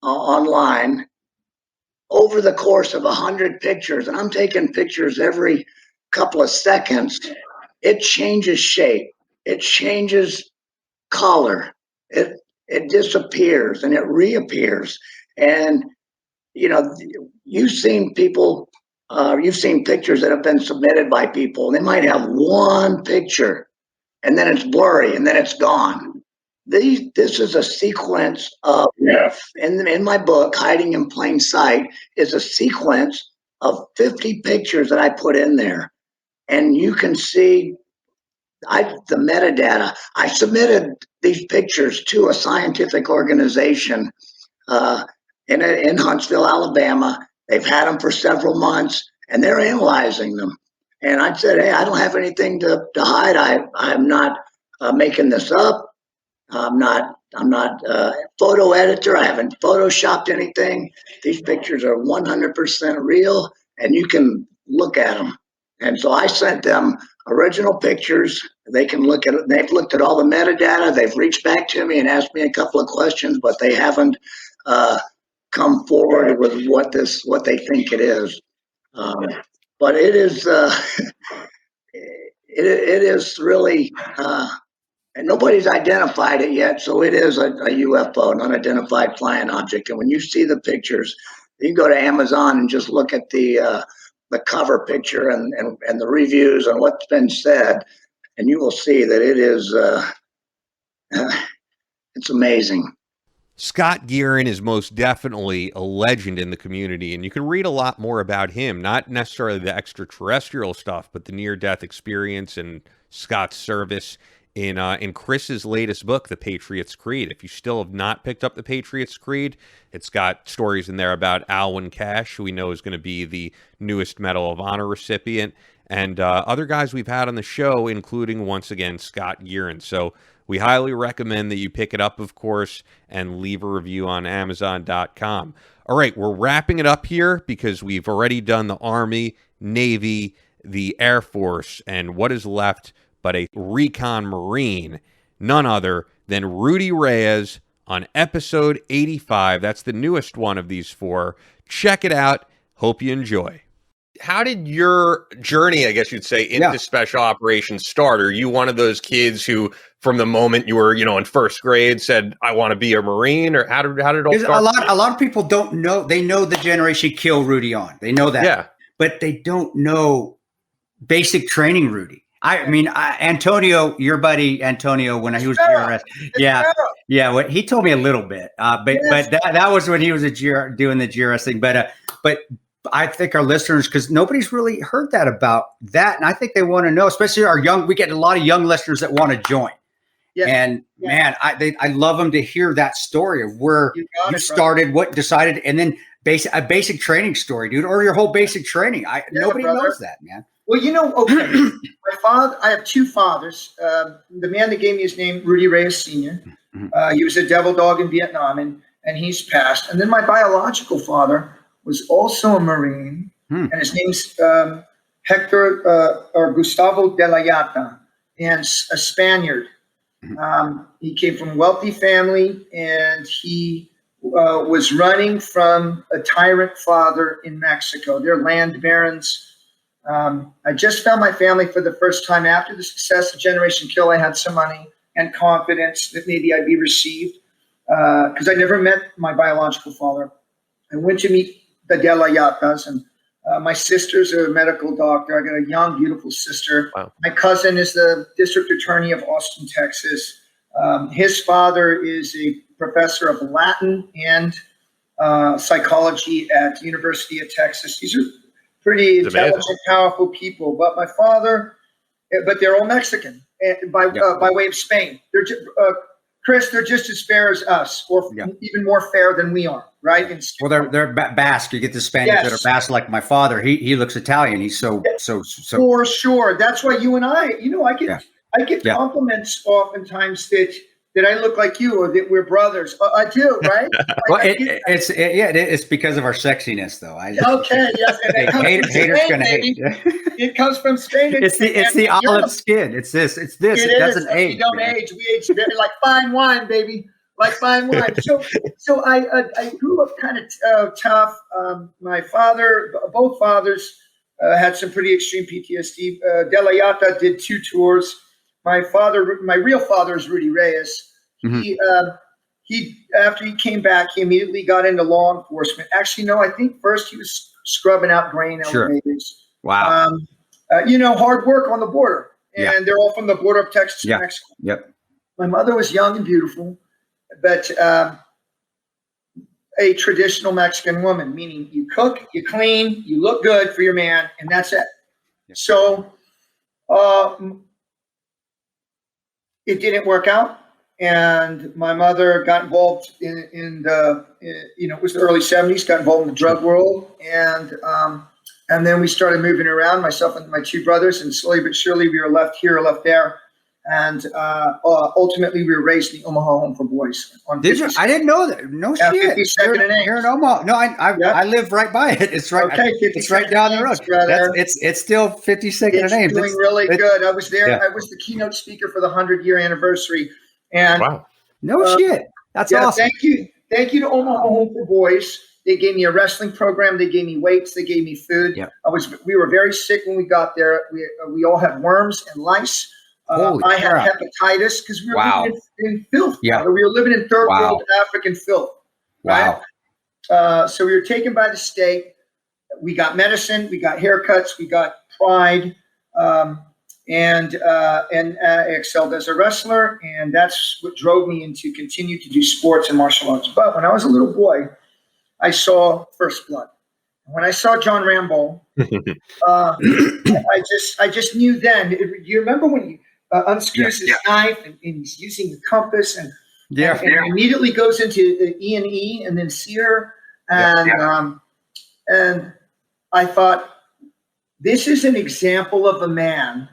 online over the course of 100 pictures, and I'm taking pictures every couple of seconds. It changes shape. It changes color. It disappears and it reappears. And you've seen people, you've seen pictures that have been submitted by people. They might have one picture, and then it's blurry, and then it's gone. This is a sequence of, in my book, Hiding in Plain Sight, is a sequence of 50 pictures that I put in there, and you can see the metadata. I submitted these pictures to a scientific organization in Huntsville, Alabama. They've had them for several months, and they're analyzing them. And I said, hey, I don't have anything to hide. I'm not making this up. I'm not a photo editor. I haven't photoshopped anything. These pictures are 100% real, and you can look at them. And so I sent them original pictures. They can look at it. They've looked at all the metadata. They've reached back to me and asked me a couple of questions, but they haven't come forward with what they think it is. But it is it is really And nobody's identified it yet, so it is a UFO, an unidentified flying object. And when you see the pictures, you can go to Amazon and just look at the cover picture and the reviews and what's been said, and you will see that it is it's amazing. Scott Gearin is most definitely a legend in the community, and you can read a lot more about him, not necessarily the extraterrestrial stuff, but the near-death experience and Scott's service in Chris's latest book, The Patriot's Creed. If you still have not picked up The Patriot's Creed, it's got stories in there about Alwyn Cash, who we know is going to be the newest Medal of Honor recipient, and other guys we've had on the show, including, once again, Scott Gearin. So we highly recommend that you pick it up, of course, and leave a review on Amazon.com. All right, we're wrapping it up here because we've already done the Army, Navy, the Air Force, and what is left but a recon Marine, none other than Rudy Reyes on episode 85. That's the newest one of these 4. Check it out. Hope you enjoy. How did your journey, I guess you'd say, into special operations start? Are you one of those kids who, from the moment you were, in first grade, said, "I want to be a Marine"? Or how did it all start? A lot of people don't know. They know the generation kill Rudy on. They know that. Yeah. But they don't know basic training Rudy. I mean, Antonio, your buddy Antonio, when he was GRS, well, he told me a little bit, but that was when he was doing the GRS thing. But I think our listeners, because nobody's really heard that about that, and I think they want to know, especially our young. We get a lot of young listeners that want to join. Yeah. And man, I love them to hear that story of where you started, what decided, and then a basic training story, dude, or your whole basic training. Nobody knows that, man. Well, okay. My father, I have 2 fathers. The man that gave me his name, Rudy Reyes Sr. He was a devil dog in Vietnam, and he's passed. And then my biological father was also a Marine, and his name's Hector or Gustavo de la Llata, and a Spaniard. He came from a wealthy family, and he was running from a tyrant father in Mexico. They're land barons. I just found my family for the first time after the success of Generation Kill. I had some money and confidence that maybe I'd be received because I never met my biological father. I went to meet the De La Llatas, and my sister's a medical doctor. I got a young, beautiful sister. Wow. My cousin is the district attorney of Austin, Texas. His father is a professor of Latin and psychology at the University of Texas. These are pretty intelligent, powerful people. But my father, but they're all Mexican by way of Spain. They're Chris, they're just as fair as us, or even more fair than we are, right? Well, they're Basque. You get the Spaniards that are Basque, like my father. He looks Italian. He's so. For sure. That's why you and I get compliments oftentimes that I look like you, or that we're brothers. I do, right? Well, it's because of our sexiness, though. Okay, yes. Haters gonna hate. It comes from Spain. It's the olive skin. It's this. It doesn't age. We don't age. We age very like fine wine, baby. Like fine wine. So I grew up kind of tough. My father, both fathers, had some pretty extreme PTSD. De La Llata did 2 tours. My real father is Rudy Reyes. He after he came back, he immediately got into law enforcement. Actually, no, I think first he was scrubbing out grain elevators. Wow. Hard work on the border, and they're all from the border of Texas and Mexico. Yep. My mother was young and beautiful, but a traditional Mexican woman, meaning you cook, you clean, you look good for your man, and that's it. Yep. So it didn't work out. And my mother got involved in it was the early 70s, got involved in the drug world. And then we started moving around, myself and my 2 brothers, and slowly but surely we were left here, left there. And ultimately we were raised in the Omaha Home for Boys. I didn't know that. No shit. 52nd and 8th. Here in Omaha. No, I live right by it. It's right. Okay, it's right down the road. It's still 52nd and 8th. It's doing really good. I was there. Yeah. I was the keynote speaker for the 100-year anniversary. And shit. That's awesome. Thank you to Omaha Home for Boys. They gave me a wrestling program. They gave me weights. They gave me food. Yep. We were very sick when we got there. We all had worms and lice. Holy I had crap. hepatitis because we were Wow. living in filth. Yeah. We were living in third Wow. world African filth. Wow. Right? So we were taken by the state. We got medicine. We got haircuts. We got pride. And I excelled as a wrestler. And that's what drove me into continue to do sports and martial arts. But when I was a little boy, I saw First Blood. When I saw John Rambo, I just knew then. You remember when he unscrews his knife and he's using the compass and immediately goes into E&E and then sear and I thought this is an example of a man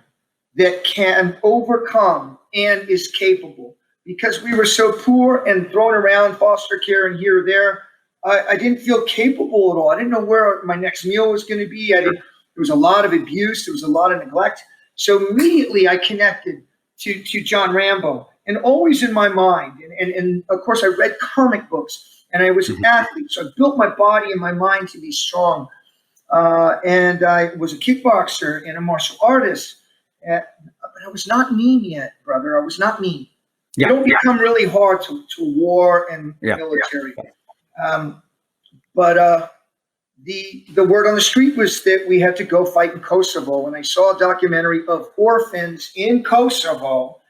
that can overcome and is capable, because we were so poor and thrown around foster care and here or there. I didn't feel capable at all. I didn't know where my next meal was going to be. There was a lot of abuse. There was a lot of neglect. So immediately I connected to John Rambo, and always in my mind. And of course, I read comic books, and I was an athlete. So I built my body and my mind to be strong. And I was a kickboxer and a martial artist. But I was not mean yet, brother. I was not mean. You don't become really hard to war and military. But the word on the street was that we had to go fight in Kosovo. And I saw a documentary of orphans in Kosovo,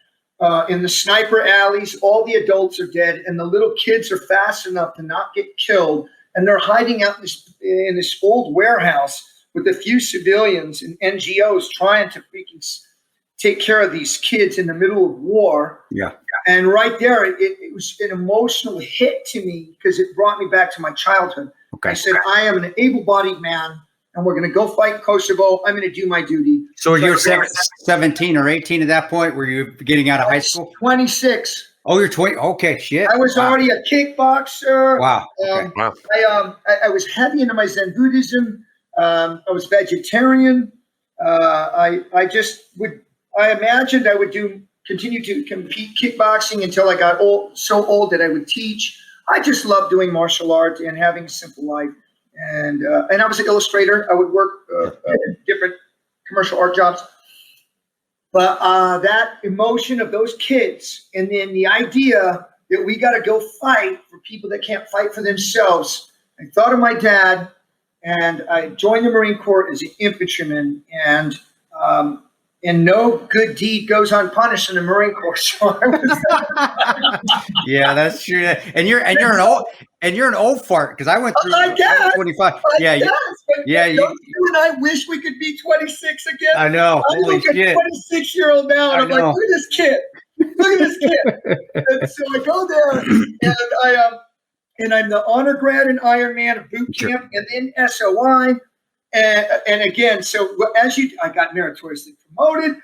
in the sniper alleys. All the adults are dead, and the little kids are fast enough to not get killed. And they're hiding out in this old warehouse with a few civilians and NGOs trying to freaking take care of these kids in the middle of war. Yeah. And right there, it was an emotional hit to me because it brought me back to my childhood. Okay. I said, I am an able-bodied man, and we're going to go fight in Kosovo. I'm going to do my duty. So you're 17 or 18 at that point? Were you getting out of high school? 26. Oh, you're 20. Okay, shit. I was already a kickboxer. Wow. Okay. I was heavy into my Zen Buddhism. I was vegetarian. I imagined I would continue to compete kickboxing until I got so old that I would teach. I just loved doing martial arts and having a simple life. And I was an illustrator. I would work different commercial art jobs. But that emotion of those kids, and then the idea that we got to go fight for people that can't fight for themselves. I thought of my dad, and I joined the Marine Corps as an infantryman, and no good deed goes unpunished in the Marine Corps. So I was yeah, that's true. And you're an old fart, because I went through 25. Yeah, you and I wish we could be 26 again. I know. I look at 26-year-old now, and I'm like, look at this kid. Look at this kid. And so I go there, and I'm the honor grad in Ironman, a boot camp, and then SOI. And again, so I got meritoriously promoted.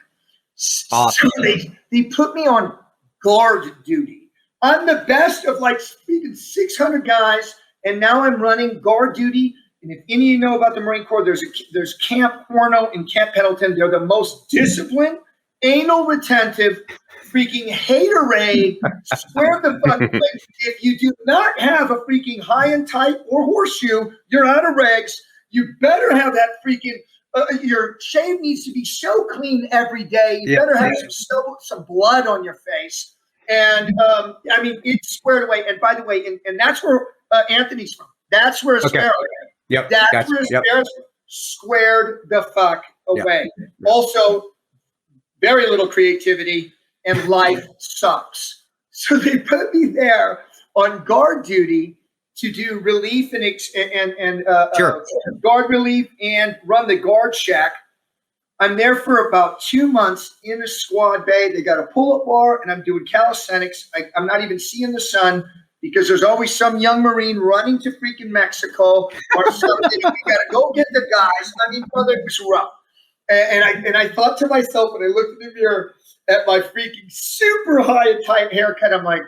Awesome. So they put me on guard duty. I'm the best of like speaking 600 guys, and now I'm running guard duty. And if any of you know about the Marine Corps, there's Camp Horno and Camp Pendleton. They're the most disciplined, anal retentive, freaking haterade, swear the fuck. If you do not have a freaking high and tight or horseshoe, you're out of regs. You better have that freaking, your shave needs to be so clean every day. You better have some blood on your face. And I mean, it's squared away. And by the way, and that's where Anthony's from. That's where Sparrow is. Yep. That's where Sparrow squared the fuck away. Yep. Also, very little creativity, and life sucks. So they put me there on guard duty to do relief and guard relief and run the guard shack. I'm there for about 2 months in a squad bay. They got a pull-up bar, and I'm doing calisthenics. I'm not even seeing the sun because there's always some young Marine running to freaking Mexico or something. We got to go get the guys. I mean, brother, it was rough. And I thought to myself when I looked in the mirror at my freaking super high and tight haircut, I'm like,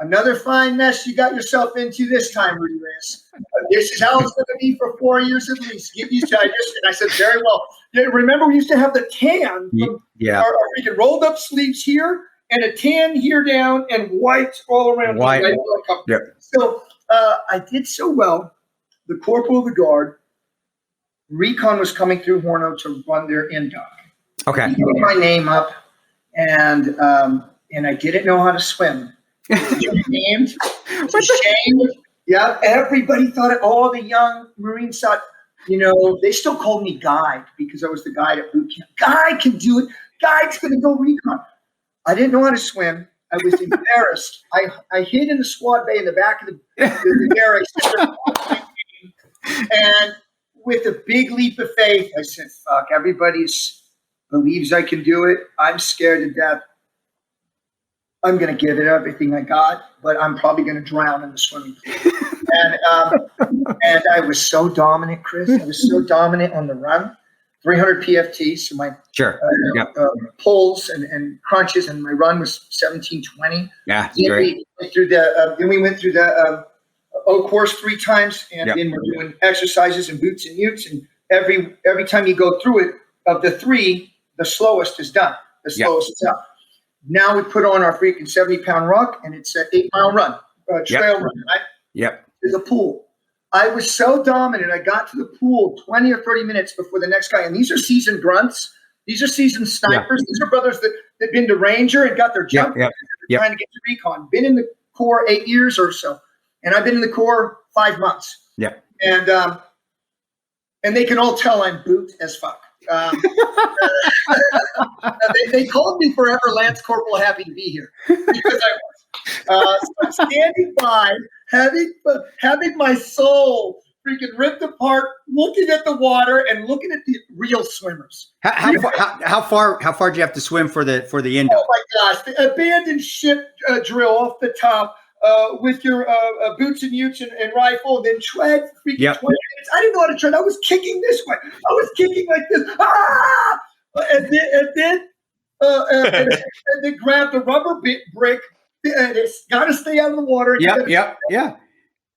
another fine mess you got yourself into this time, Rudy Reyes. This is how it's going to be for 4 years at least. Get used to it. And I said, very well. Remember, we used to have the tan from our freaking rolled up sleeves here and a tan here down and white all around. White. So I did so well. The corporal of the guard, recon was coming through Horno to run their in dock. Okay. He put my name up, and I didn't know how to swim. Named, ashamed. Yeah, everybody thought it. All the young Marines thought, they still called me Guy because I was the guide at boot camp. Guy can do it. Guy's going to go recon. I didn't know how to swim. I was embarrassed. I hid in the squad bay in the back of the barracks. And with a big leap of faith, I said, fuck, everybody believes I can do it. I'm scared to death. I'm going to give it everything I got, but I'm probably going to drown in the swimming pool. And I was so dominant, Chris. I was so dominant on the run. 300 PFT, so my pulls and crunches, and my run was 17:20. Yeah, great. Then we went through the O course 3 times, and then we're doing exercises and boots and utes. And every time you go through it, of the 3, the slowest is done. The slowest is out. Now we put on our freaking 70-pound ruck, and it's an 8-mile run, trail run, right? Yep. There's a pool. I was so dominant. I got to the pool 20 or 30 minutes before the next guy. And these are seasoned grunts. These are seasoned snipers. These are brothers that been to Ranger and got their jump. Trying to get to recon. Been in the Corps 8 years or so. And I've been in the Corps 5 months. Yeah. And they can all tell I'm boot as fuck. They called me forever Lance Corporal happy to be here. Because I was. So I'm standing by, having my soul freaking ripped apart, looking at the water and looking at the real swimmers. How far do you have to swim for the end? Oh my gosh! The abandoned ship drill off the top with your boots and utes and rifle, and then tread freaking 20 minutes. I didn't know how to tread. I was kicking this way. I was kicking like this. Ah! And then grab the rubber brick. It's got to stay out of the water. Yeah.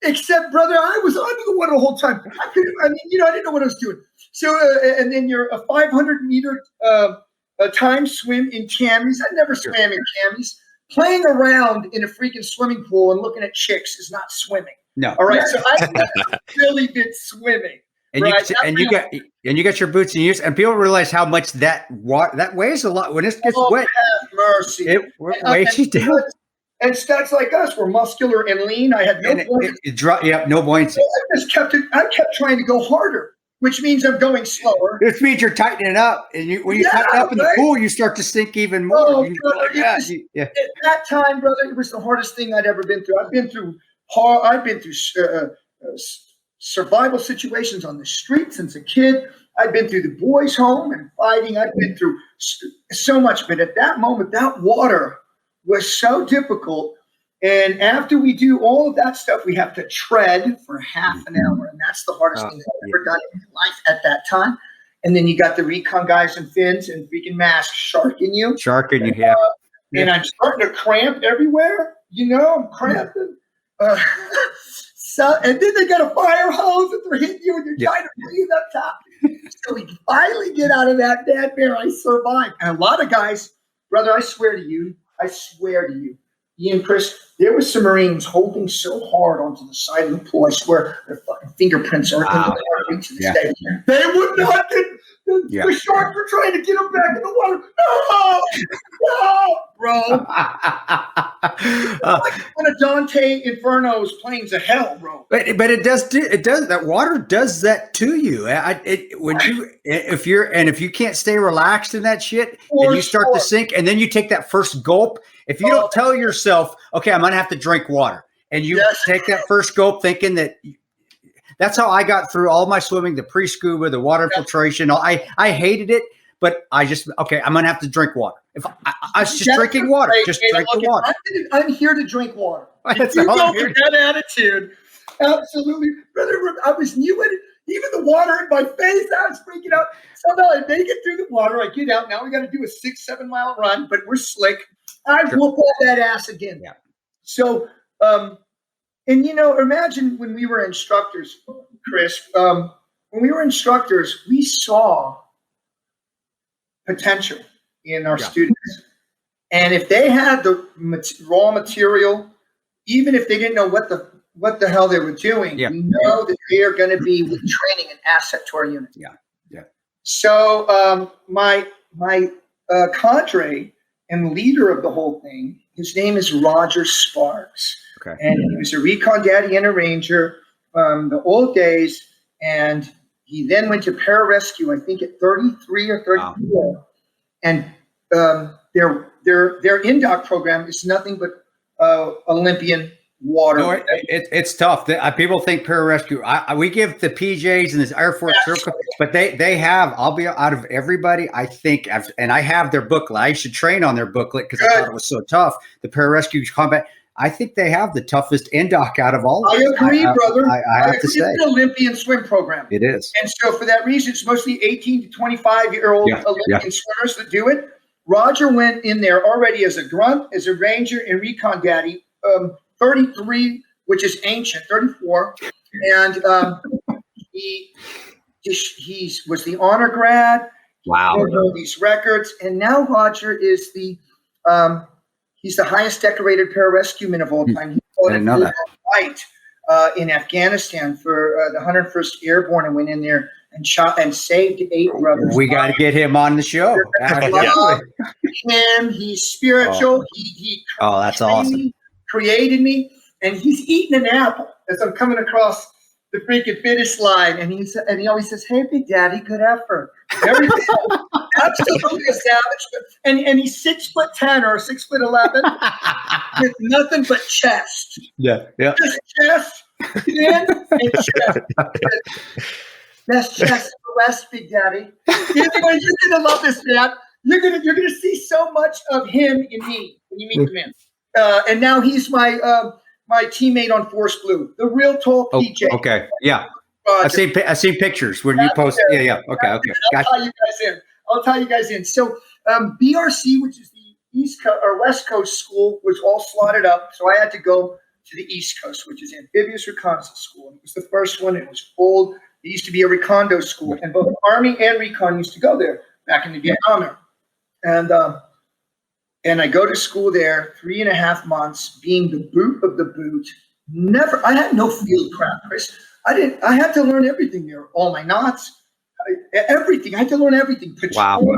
Except, brother, I was under the water the whole time. I didn't know what I was doing. So, and then you're a 500-meter time swim in camis. I never swam in camis. Playing around in a freaking swimming pool and looking at chicks is not swimming. No. All right. So I've never really been swimming. And you got your boots and utes, and people realize how much that weighs a lot when it gets wet. Have mercy. It weighs you down. And stats like us were muscular and lean. I had no buoyancy. No buoyancy. I kept trying to go harder, which means I'm going slower. This means you're tightening up, and when you tighten up in the pool, you start to sink even more. Oh, brother, at that time, brother, it was the hardest thing I'd ever been through. I've been through survival situations on the street since a kid. I've been through the boys' home and fighting. I've been through so much, but at that moment, that water was so difficult. And after we do all of that stuff, we have to tread for half an hour. And that's the hardest thing I've ever done in life at that time. And then you got the recon guys and fins and freaking masks sharking you. And I'm starting to cramp everywhere. I'm cramping. And then they got a fire hose that they're hitting you and you're trying to breathe up top. So we finally get out of that dead bear. I survived. And a lot of guys, brother, I swear to you, Ian, Chris, there was some Marines holding so hard onto the side of the pool. I swear their fucking fingerprints are in the water to this day. They would not get the sharks were trying to get them back in the water. No, bro. Like one of Dante Inferno's planes of hell, bro. But it does that water does that to you. If you can't stay relaxed in that shit, and you start to sink, and then you take that first gulp. If you don't tell yourself, okay, I'm gonna have to drink water, and you take that first gulp thinking that's how I got through all my swimming, the pre-scuba, the water filtration. I hated it, but I'm gonna have to drink water. If I was just drinking water, just drink the water. I'm here to drink water. If you go with that attitude, absolutely, brother. I was new at it. Even the water in my face, I was freaking out. Somehow I make it through the water. I get out. Now we got to do a 6-7 mile run, but we're slick. I whoop all that ass again. Yeah. So, and imagine when we were instructors, Chris. When we were instructors, we saw potential in our students, and if they had the raw material, even if they didn't know what the hell they were doing, we know that they are going to be with training an asset to our unit. So my cadre and leader of the whole thing. His name is Roger Sparks. Okay. And he was a recon daddy and a ranger from the old days. And he then went to pararescue, I think at 33 or 34. Wow. And their in-doc program is nothing but Olympian water. No, it's tough. People think pararescue. We give the PJs and this Air Force Circle, but they have. I'll be out of everybody. I think, and I have their booklet. I should train on their booklet because I thought it was so tough. The pararescue combat. I think they have the toughest in-doc out of all of them. I agree, brother. I have to say. It's an Olympian swim program. It is. And so for that reason, it's mostly 18 to 25-year-old Olympian swimmers that do it. Roger went in there already as a grunt, as a ranger, and recon daddy. 33, which is ancient, 34. And he was the honor grad. Wow. These records. And now Roger is he's the highest decorated pararescueman of all time. He fought a fight in Afghanistan for the 101st Airborne and went in there and shot and saved 8 brothers. We got to get him on the show. Him, he's spiritual. He that's awesome. Created me, and he's eating an apple as I'm coming across the freaking finish line, and he always says, "Hey, Big Daddy, good effort." Everything, absolutely a savage, and he's 6'10" or 6'11" with nothing but chest. Yeah. Just chest, chin, and chest. Best chest in the West, Big Daddy. You're gonna love this, man. You're gonna see so much of him in me when you meet the man. And now he's my teammate on Force Blue, the real tall PJ. Okay, yeah. I've seen pictures when you post. Yeah. Okay. I'll tie you guys in. So BRC, which is the East Coast or West Coast school, was all slotted up. So I had to go to the East Coast, which is Amphibious Reconnaissance School. It was the first one. It was old. It used to be a recondo school, and both Army and Recon used to go there back in the Vietnam era. And I go to school there 3.5 months, being the boot of the boot. I had no field prep, Chris. I had to learn everything there. All my knots, everything. I had to learn everything. Patrol,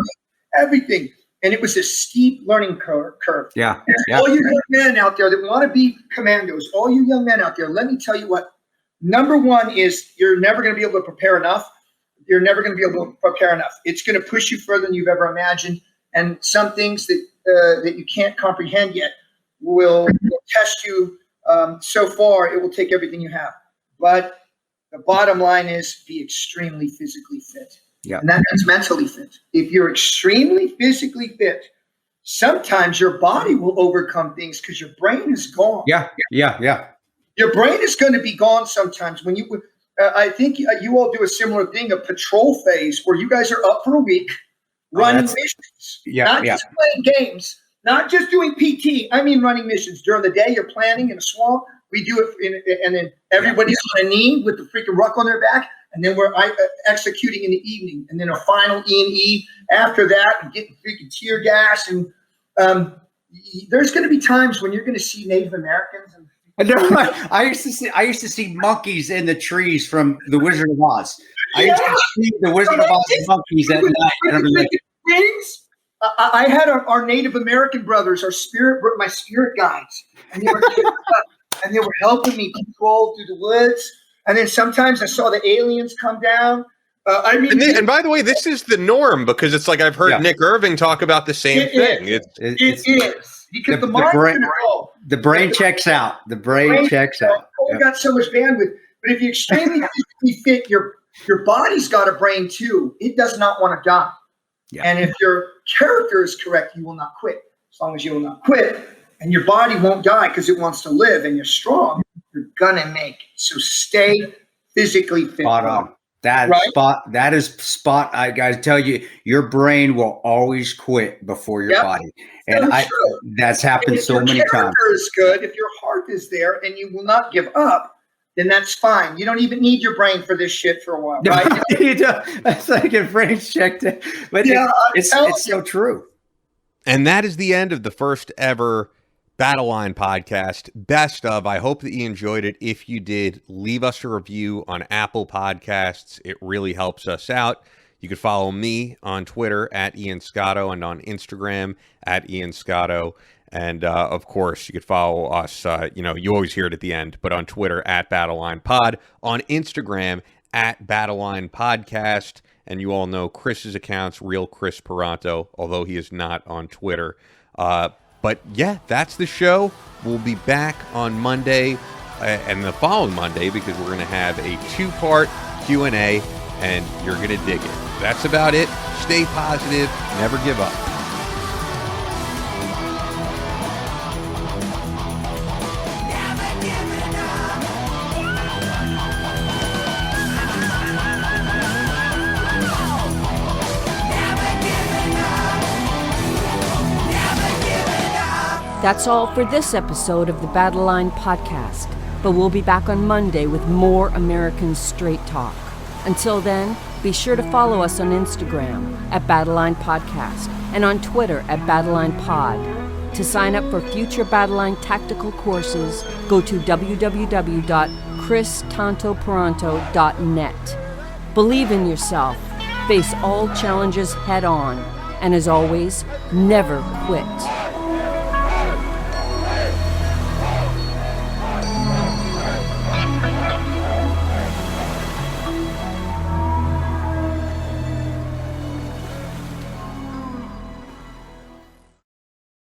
everything. And it was a steep learning curve. Yeah. All you young men out there that want to be commandos, all you young men out there, let me tell you what. Number one is you're never going to be able to prepare enough. You're never going to be able to prepare enough. It's going to push you further than you've ever imagined. And some things that you can't comprehend yet will test you so far. It will take everything you have. But the bottom line is be extremely physically fit. Yeah. And that means mentally fit. If you're extremely physically fit, sometimes your body will overcome things because your brain is gone. Yeah. Your brain is going to be gone sometimes when you I think you all do a similar thing, a patrol phase where you guys are up for a week running missions, not just playing games, not just doing PT. I mean, running missions during the day. You're planning in a swamp. We do it, and then everybody's on a knee with the freaking ruck on their back, and then we're executing in the evening, and then a final E&E after that, and getting freaking tear gas. And there's going to be times when you're going to see Native Americans. I used to see monkeys in the trees from The Wizard of Oz. I used to see the Wizard of Oz monkeys at night. And I'm like, I had our Native American brothers, my spirit guides, and they were helping me control through the woods. And then sometimes I saw the aliens come down. And by the way, this is the norm because it's like I've heard Nick Irving talk about the same thing. It is. Because the brain checks out. The brain checks out. We got so much bandwidth. But if you're extremely physically fit, your body's got a brain too. It does not want to die. Yeah. And if your character is correct, you will not quit. As long as you will not quit, and your body won't die because it wants to live, and you're strong, you're gonna make it. So stay physically fit. Spot on. That is spot. I gotta tell you, your brain will always quit before your body, and that's happened so many times. If your character is good, if your heart is there, and you will not give up, then that's fine. You don't even need your brain for this shit for a while, right? That's like a brain checked, but it's so true. And that is the end of the first ever Battleline podcast. Best of. I hope that you enjoyed it. If you did, leave us a review on Apple Podcasts. It really helps us out. You could follow me on Twitter at Ian Scotto and on Instagram at Ian Scotto. And of course, you could follow us. You always hear it at the end, but on Twitter at Battleline Pod, on Instagram at Battleline Podcast. And you all know Chris's account's Real Chris Peranto, although he is not on Twitter. But yeah, that's the show. We'll be back on Monday and the following Monday because we're going to have a 2-part Q&A, and you're going to dig it. That's about it. Stay positive. Never give up. That's all for this episode of the Battleline Podcast, but we'll be back on Monday with more American straight talk. Until then, be sure to follow us on Instagram at Battleline Podcast and on Twitter at Battleline Pod. To sign up for future Battleline tactical courses, go to www.christantoperanto.net. Believe in yourself, face all challenges head on, and as always, never quit.